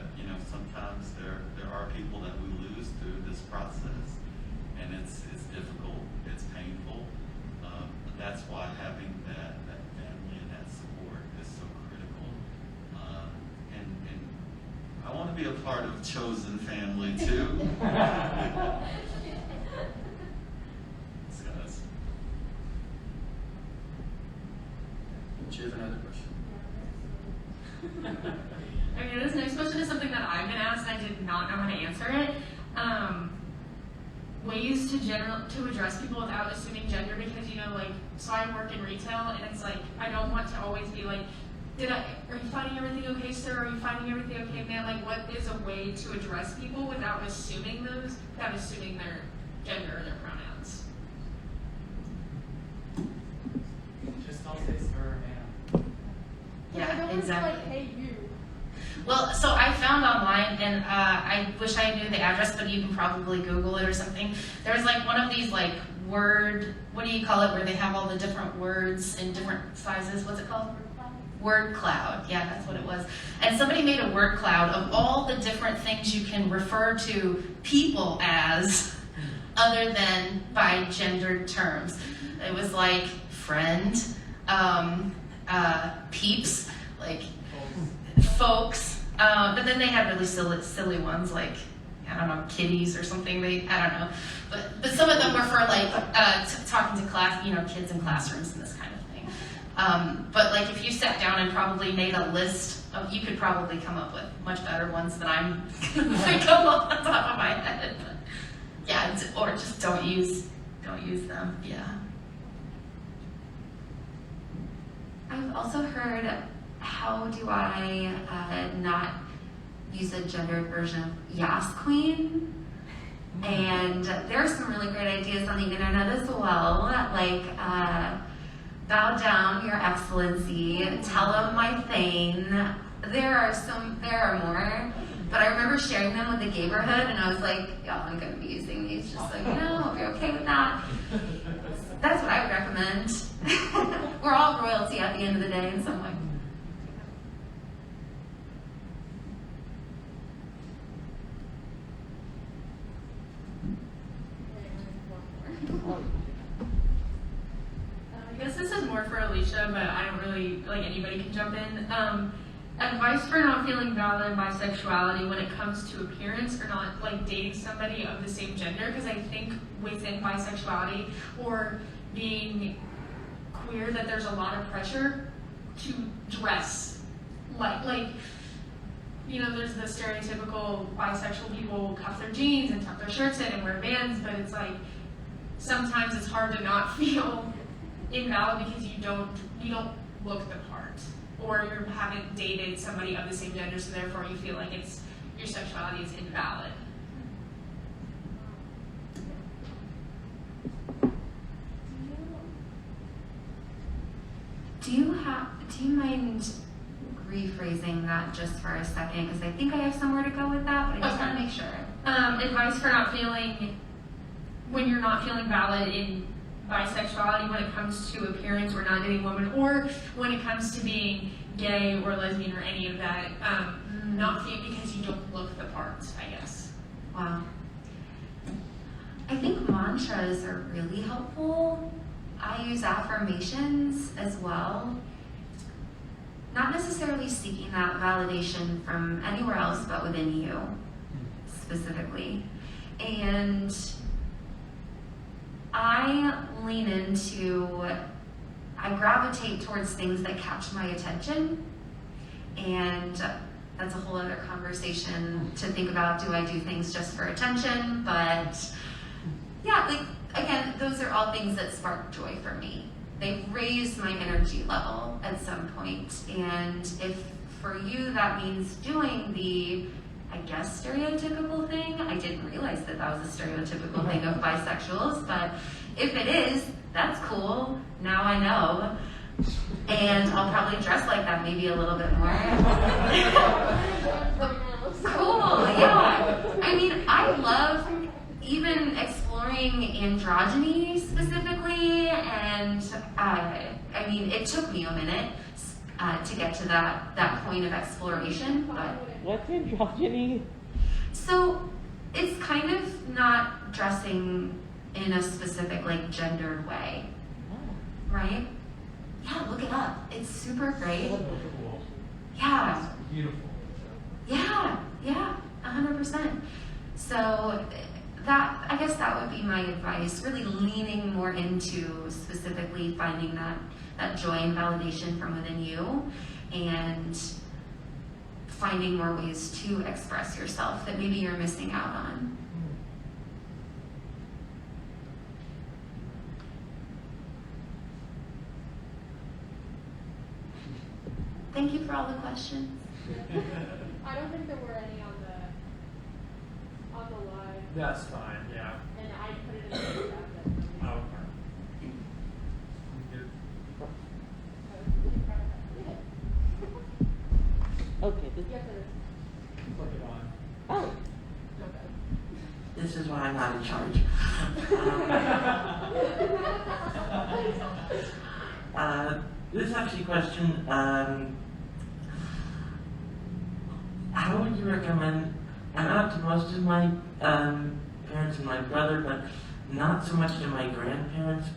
S5: sometimes there are people that we lose through this process, and it's difficult, it's painful, but that's why having that family and that support is so critical. And I want to be a part of chosen family too.
S1: Do you have another question?
S8: Okay, this next question is something that I've been asked and I did not know how to answer it. Ways to address people without assuming gender, because so I work in retail, and it's like I don't want to always be like, are you finding everything okay, sir? Are you finding everything okay, ma'am? Like, what is a way to address people without assuming their gender or their pronouns?
S1: Just don't say sir, ma'am.
S7: I don't
S4: Yeah,
S7: want to
S4: exactly.
S7: like, hey, you.
S4: Well, so I found online, and I wish I knew the address, but you can probably Google it or something. There's like one of these like word, what do you call it, where they have all the different words in different sizes. What's it called? Word cloud. Yeah, that's what it was. And somebody made a word cloud of all the different things you can refer to people as other than by gendered terms. It was like friend, peeps, like folks, but then they had really silly ones like, I don't know, kitties or something. I don't know, but some of them were for like talking to class, kids in classrooms and this kind of thing. But like if you sat down and probably made a list of, you could probably come up with much better ones than I'm gonna think of off the top of my head. But yeah, or just don't use them. Yeah.
S3: I've also heard, how do I not use a gendered version of Yas Queen? And there are some really great ideas on the internet as well, like bow down, your excellency, tell them my thing. There are more, but I remember sharing them with the neighborhood, and I was like, yeah, I'm gonna be using these, just so you know, if you're okay with that. That's what I would recommend. We're all royalty at the end of the day in some way.
S8: I guess this is more for Alicia, but I don't really, like, anybody can jump in. Advice for not feeling valid in bisexuality when it comes to appearance or not, like, dating somebody of the same gender, because I think within bisexuality or being queer that there's a lot of pressure to dress like, you know, there's the stereotypical bisexual people cuff their jeans and tuck their shirts in and wear bands, but it's like, sometimes it's hard to not feel invalid because you don't look the part, or you haven't dated somebody of the same gender, so therefore you feel like your sexuality is invalid.
S3: Do you mind rephrasing that just for a second? Because I think I have somewhere to go with that, but I just want to make sure.
S8: Advice for not feeling, when you're not feeling valid in bisexuality when it comes to appearance or not dating women, or when it comes to being gay or lesbian or any of that, not feeling because you don't look the part, I guess.
S3: Wow. I think mantras are really helpful. I use affirmations as well. Not necessarily seeking that validation from anywhere else but within you, specifically. And I gravitate towards things that catch my attention. And that's a whole other conversation to think about. Do I do things just for attention? But yeah, like, again, those are all things that spark joy for me. They raise my energy level at some point. And if for you that means doing the, I guess, stereotypical thing, I didn't realize that was a stereotypical thing of bisexuals, but if it is, that's cool. Now I know. And I'll probably dress like that maybe a little bit more. Cool, yeah. I mean, I love even exploring androgyny specifically, and I mean, it took me a minute to get to that point of exploration. But
S6: What's androgyny?
S3: so it's kind of not dressing in a specific, like, gendered way, right? Yeah, look it up. It's super great. Yeah.
S9: Beautiful.
S3: Yeah, 100%. So I guess that would be my advice, really leaning more into specifically finding that joy and validation from within you, and finding more ways to express yourself that maybe you're missing out on. Thank you for all the questions.
S7: I don't think there were any on the live,
S9: That's fine, yeah.
S7: and I put it in the chat.
S9: Oh,
S6: Okay, this,
S7: You have to.
S9: Click it on.
S6: oh,
S10: This is why I'm not in charge. This is actually a question. How would you recommend, I'm out to most of my parents and my brother, but not so much to my grandparents.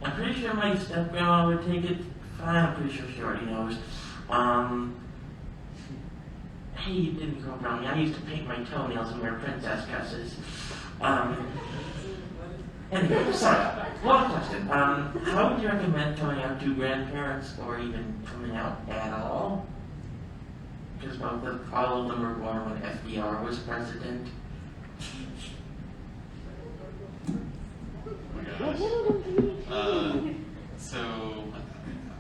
S10: I'm pretty sure my step-grandma would take it fine. I'm pretty sure she already knows. Hey, you didn't grow up around me. I used to paint my toenails and wear princess dresses. Anyway, sorry. One question. How would you recommend coming out to grandparents, or even coming out at all? Because all of them were born when FDR was president.
S5: Oh my gosh. So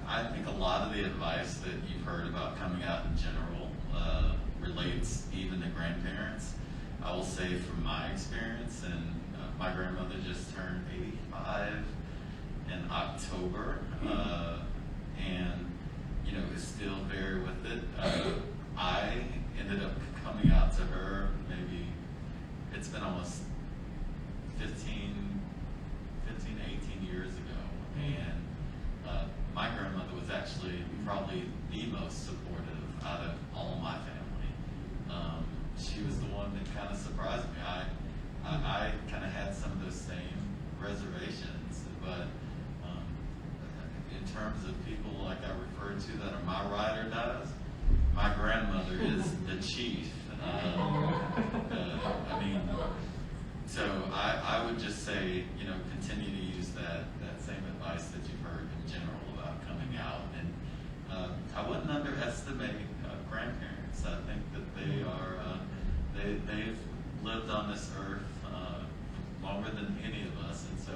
S5: I think a lot of the advice that you've heard about coming out in general relates even to grandparents. I will say from my experience, and my grandmother just turned 85 in October, and is still very with it. I ended up coming out to her, maybe it's been almost 18 years ago. probably the most supportive out of all my family. She was the one that kind of surprised me. I kind of had some of those same reservations, but in terms of people like I referred to that are my ride or dies, my grandmother is the chief. I mean, so I would just say, you know, continue to use that same advice that you've heard in general about coming out. And I wouldn't underestimate grandparents. I think that they are, they've lived on this earth longer than any of us. And so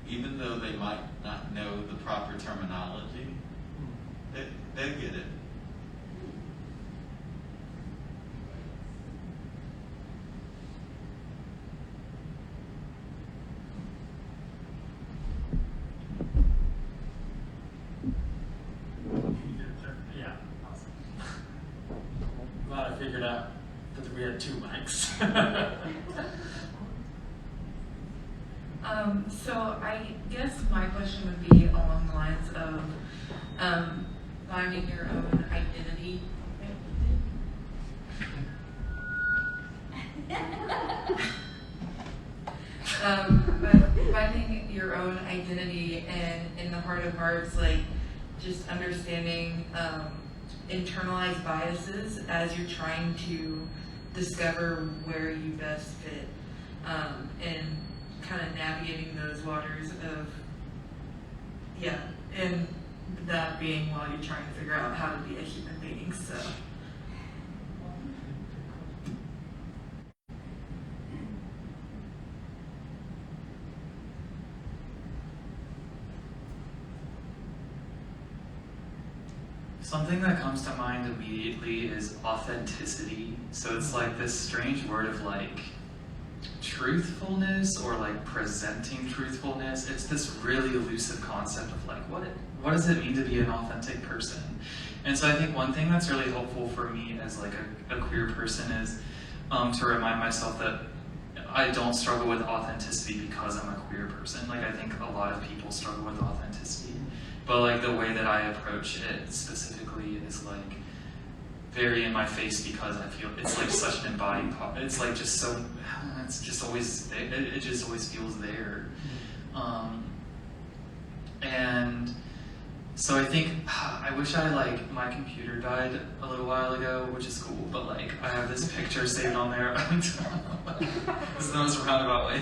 S5: even though they might not know the proper terminology, they get it.
S9: Yeah, awesome. Glad I figured out that we had 2 mics.
S11: So I guess my question would be along the lines of finding your own identity. But finding your own identity and in the heart of hearts, like just understanding internalized biases as you're trying to discover where you best fit, and kind of navigating those waters of, and that being while you're trying to figure out how to be a human being, so.
S2: Something that comes to mind immediately is authenticity. So it's like this strange word of like truthfulness or like presenting truthfulness. It's this really elusive concept of like what does it mean to be an authentic person? And so I think one thing that's really helpful for me as like a queer person is to remind myself that I don't struggle with authenticity because I'm a queer person. Like I think a lot of people struggle with authenticity. But like the way that I approach it specifically is like very in my face because I feel it's like such an embodied part. It's like just so, it's just always, it just always feels there. And so I think, I wish my computer died a little while ago, which is cool, but like I have this picture saved on there. This is the most roundabout way.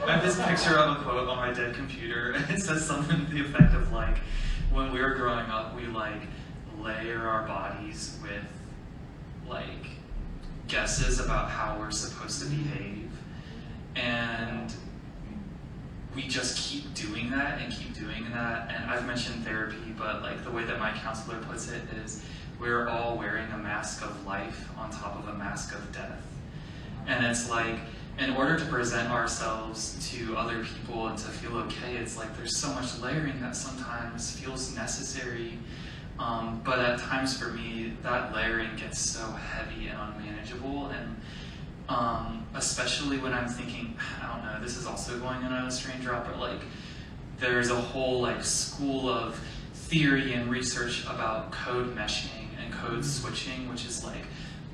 S2: I have this picture of a quote on my dead computer, and it says something to the effect of like, when we were growing up, we like layer our bodies with like guesses about how we're supposed to behave, and we just keep doing that and keep doing that. And I've mentioned therapy, but like the way that my counselor puts it is we're all wearing a mask of life on top of a mask of death. And it's like, in order to present ourselves to other people and to feel okay, it's like there's so much layering that sometimes feels necessary. But at times for me, that layering gets so heavy and unmanageable. And especially when I'm thinking, I don't know, this is also going in on a strange route, but like there's a whole like school of theory and research about code meshing and code switching, which is like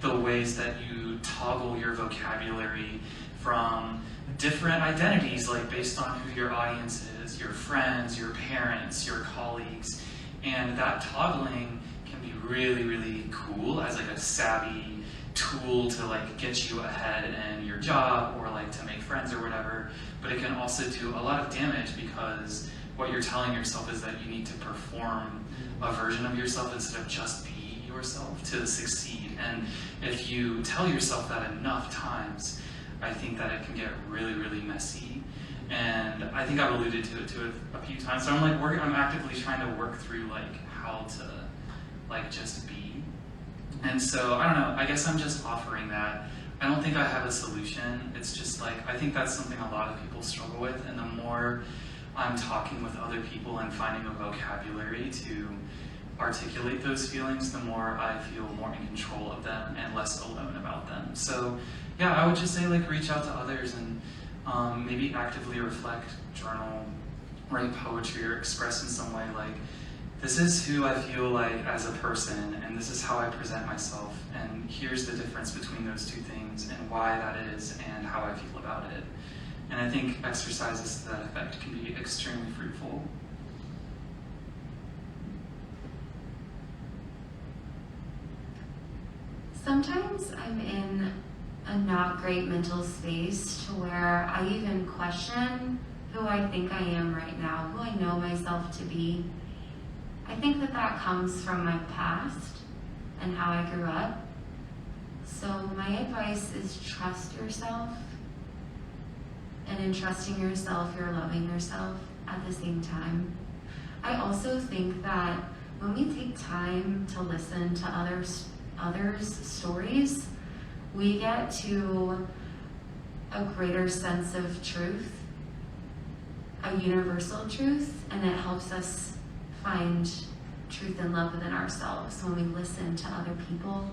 S2: the ways that you toggle your vocabulary from different identities, like based on who your audience is, your friends, your parents, your colleagues. And that toggling can be really, really cool as like a savvy tool to like get you ahead in your job or like to make friends or whatever. But it can also do a lot of damage because what you're telling yourself is that you need to perform a version of yourself instead of just be yourself to succeed. And if you tell yourself that enough times, I think that it can get really, really messy. And I think I've alluded to it a few times. So I'm actively trying to work through like how to like just be. And so I don't know, I guess I'm just offering that. I don't think I have a solution. It's just like, I think that's something a lot of people struggle with. And the more I'm talking with other people and finding a vocabulary to articulate those feelings, the more I feel more in control of them and less alone about them. So yeah, I would just say like reach out to others and maybe actively reflect, journal, write poetry, or express in some way like this is who I feel like as a person, and this is how I present myself, and here's the difference between those two things, and why that is, and how I feel about it. And I think exercises to that effect can be extremely fruitful.
S3: Sometimes I'm in a not great mental space to where I even question who I think I am right now, who I know myself to be. I think that comes from my past and how I grew up. So my advice is trust yourself. And in trusting yourself, you're loving yourself at the same time. I also think that when we take time to listen to others' stories, we get to a greater sense of truth, a universal truth, and it helps us find truth and love within ourselves when we listen to other people.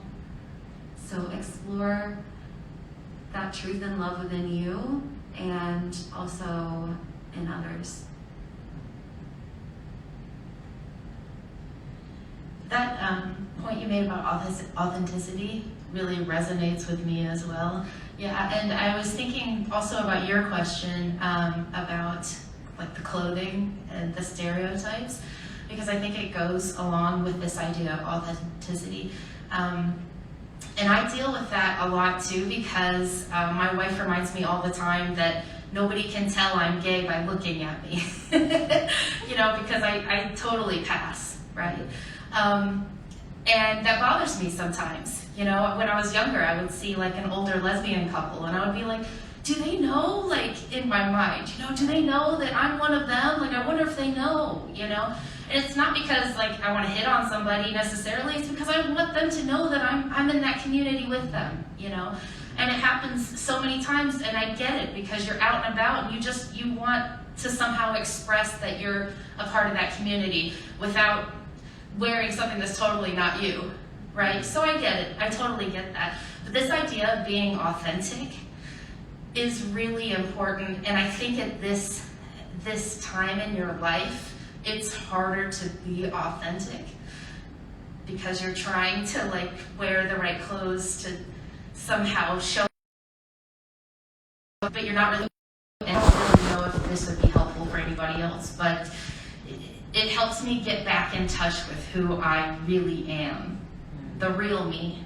S3: So explore that truth and love within you and also in others.
S4: That point you made about authenticity really resonates with me as well. Yeah, and I was thinking also about your question about like the clothing and the stereotypes, because I think it goes along with this idea of authenticity. And I deal with that a lot too, because my wife reminds me all the time that nobody can tell I'm gay by looking at me, because I totally pass, right? And that bothers me sometimes. When I was younger, I would see like an older lesbian couple, and I would be like, do they know, like in my mind, do they know that I'm one of them? Like, I wonder if they know, And it's not because like I want to hit on somebody necessarily, it's because I want them to know that I'm in that community with them, And it happens so many times, and I get it, because you're out and about and you want to somehow express that you're a part of that community without wearing something that's totally not you, right? So I get it, I totally get that. But this idea of being authentic is really important, and I think at this time in your life, it's harder to be authentic because you're trying to like wear the right clothes to somehow show, but you're not really, and I don't really know if this would be helpful for anybody else, but it helps me get back in touch with who I really am, the real me,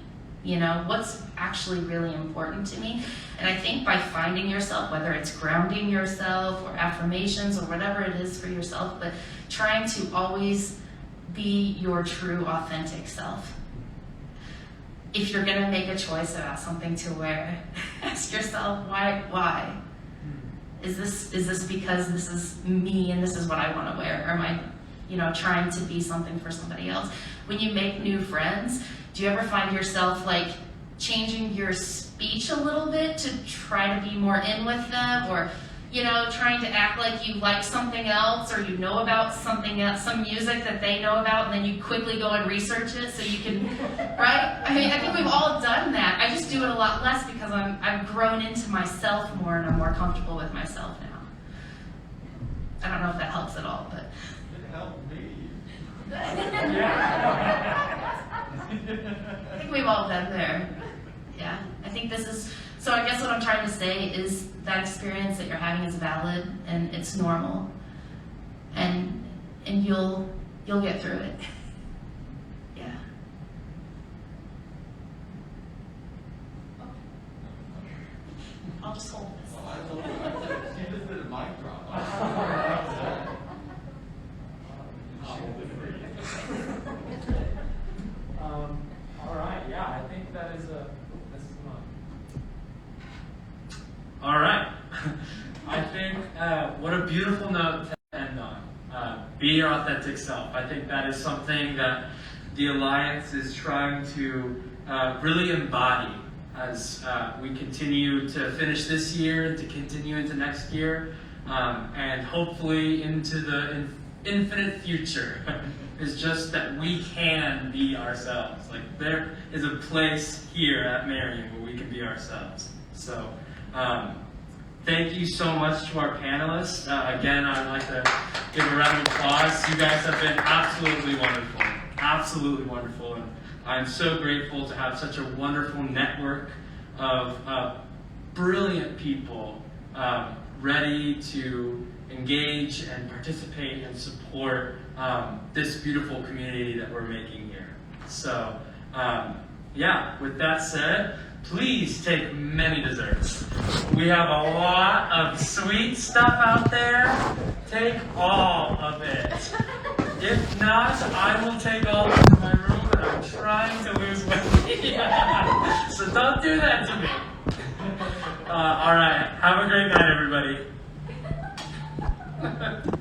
S4: what's actually really important to me. And I think by finding yourself, whether it's grounding yourself or affirmations or whatever it is for yourself, but trying to always be your true, authentic self. If you're gonna make a choice about something to wear, ask yourself, why? Is this because this is me and this is what I want to wear? Or am I, trying to be something for somebody else? When you make new friends, do you ever find yourself like changing your speech a little bit to try to be more in with them, or trying to act like you like something else, or you know about something else, some music that they know about, and then you quickly go and research it so you can, right? I mean, I think we've all done that. I just do it a lot less because I've grown into myself more and I'm more comfortable with myself now. I don't know if that helps at all, but.
S5: It helped me.
S4: I think we've all been there. Yeah, I think this is, so I guess what I'm trying to say is that experience that you're having is valid and it's normal. And you'll get through it. Yeah. I'll just hold this.
S5: Well, I told you, she just did a mic drop.
S9: All right, yeah, I think that is a,
S1: All right. I think what a beautiful note to end on. Be your authentic self. I think that is something that the Alliance is trying to really embody as we continue to finish this year and to continue into next year, and hopefully into the infinite future. Is just that we can be ourselves. Like, there is a place here at Marion where we can be ourselves. So Thank you so much to our panelists. Again, I'd like to give a round of applause. You guys have been absolutely wonderful. Absolutely wonderful. And I'm so grateful to have such a wonderful network of brilliant people ready to engage and participate and support this beautiful community that we're making here. So, yeah, with that said, please take many desserts. We have a lot of sweet stuff out there. Take all of it. If not, I will take all of it to my room, but I'm trying to lose weight. So don't do that to me. All right. Have a great night, everybody.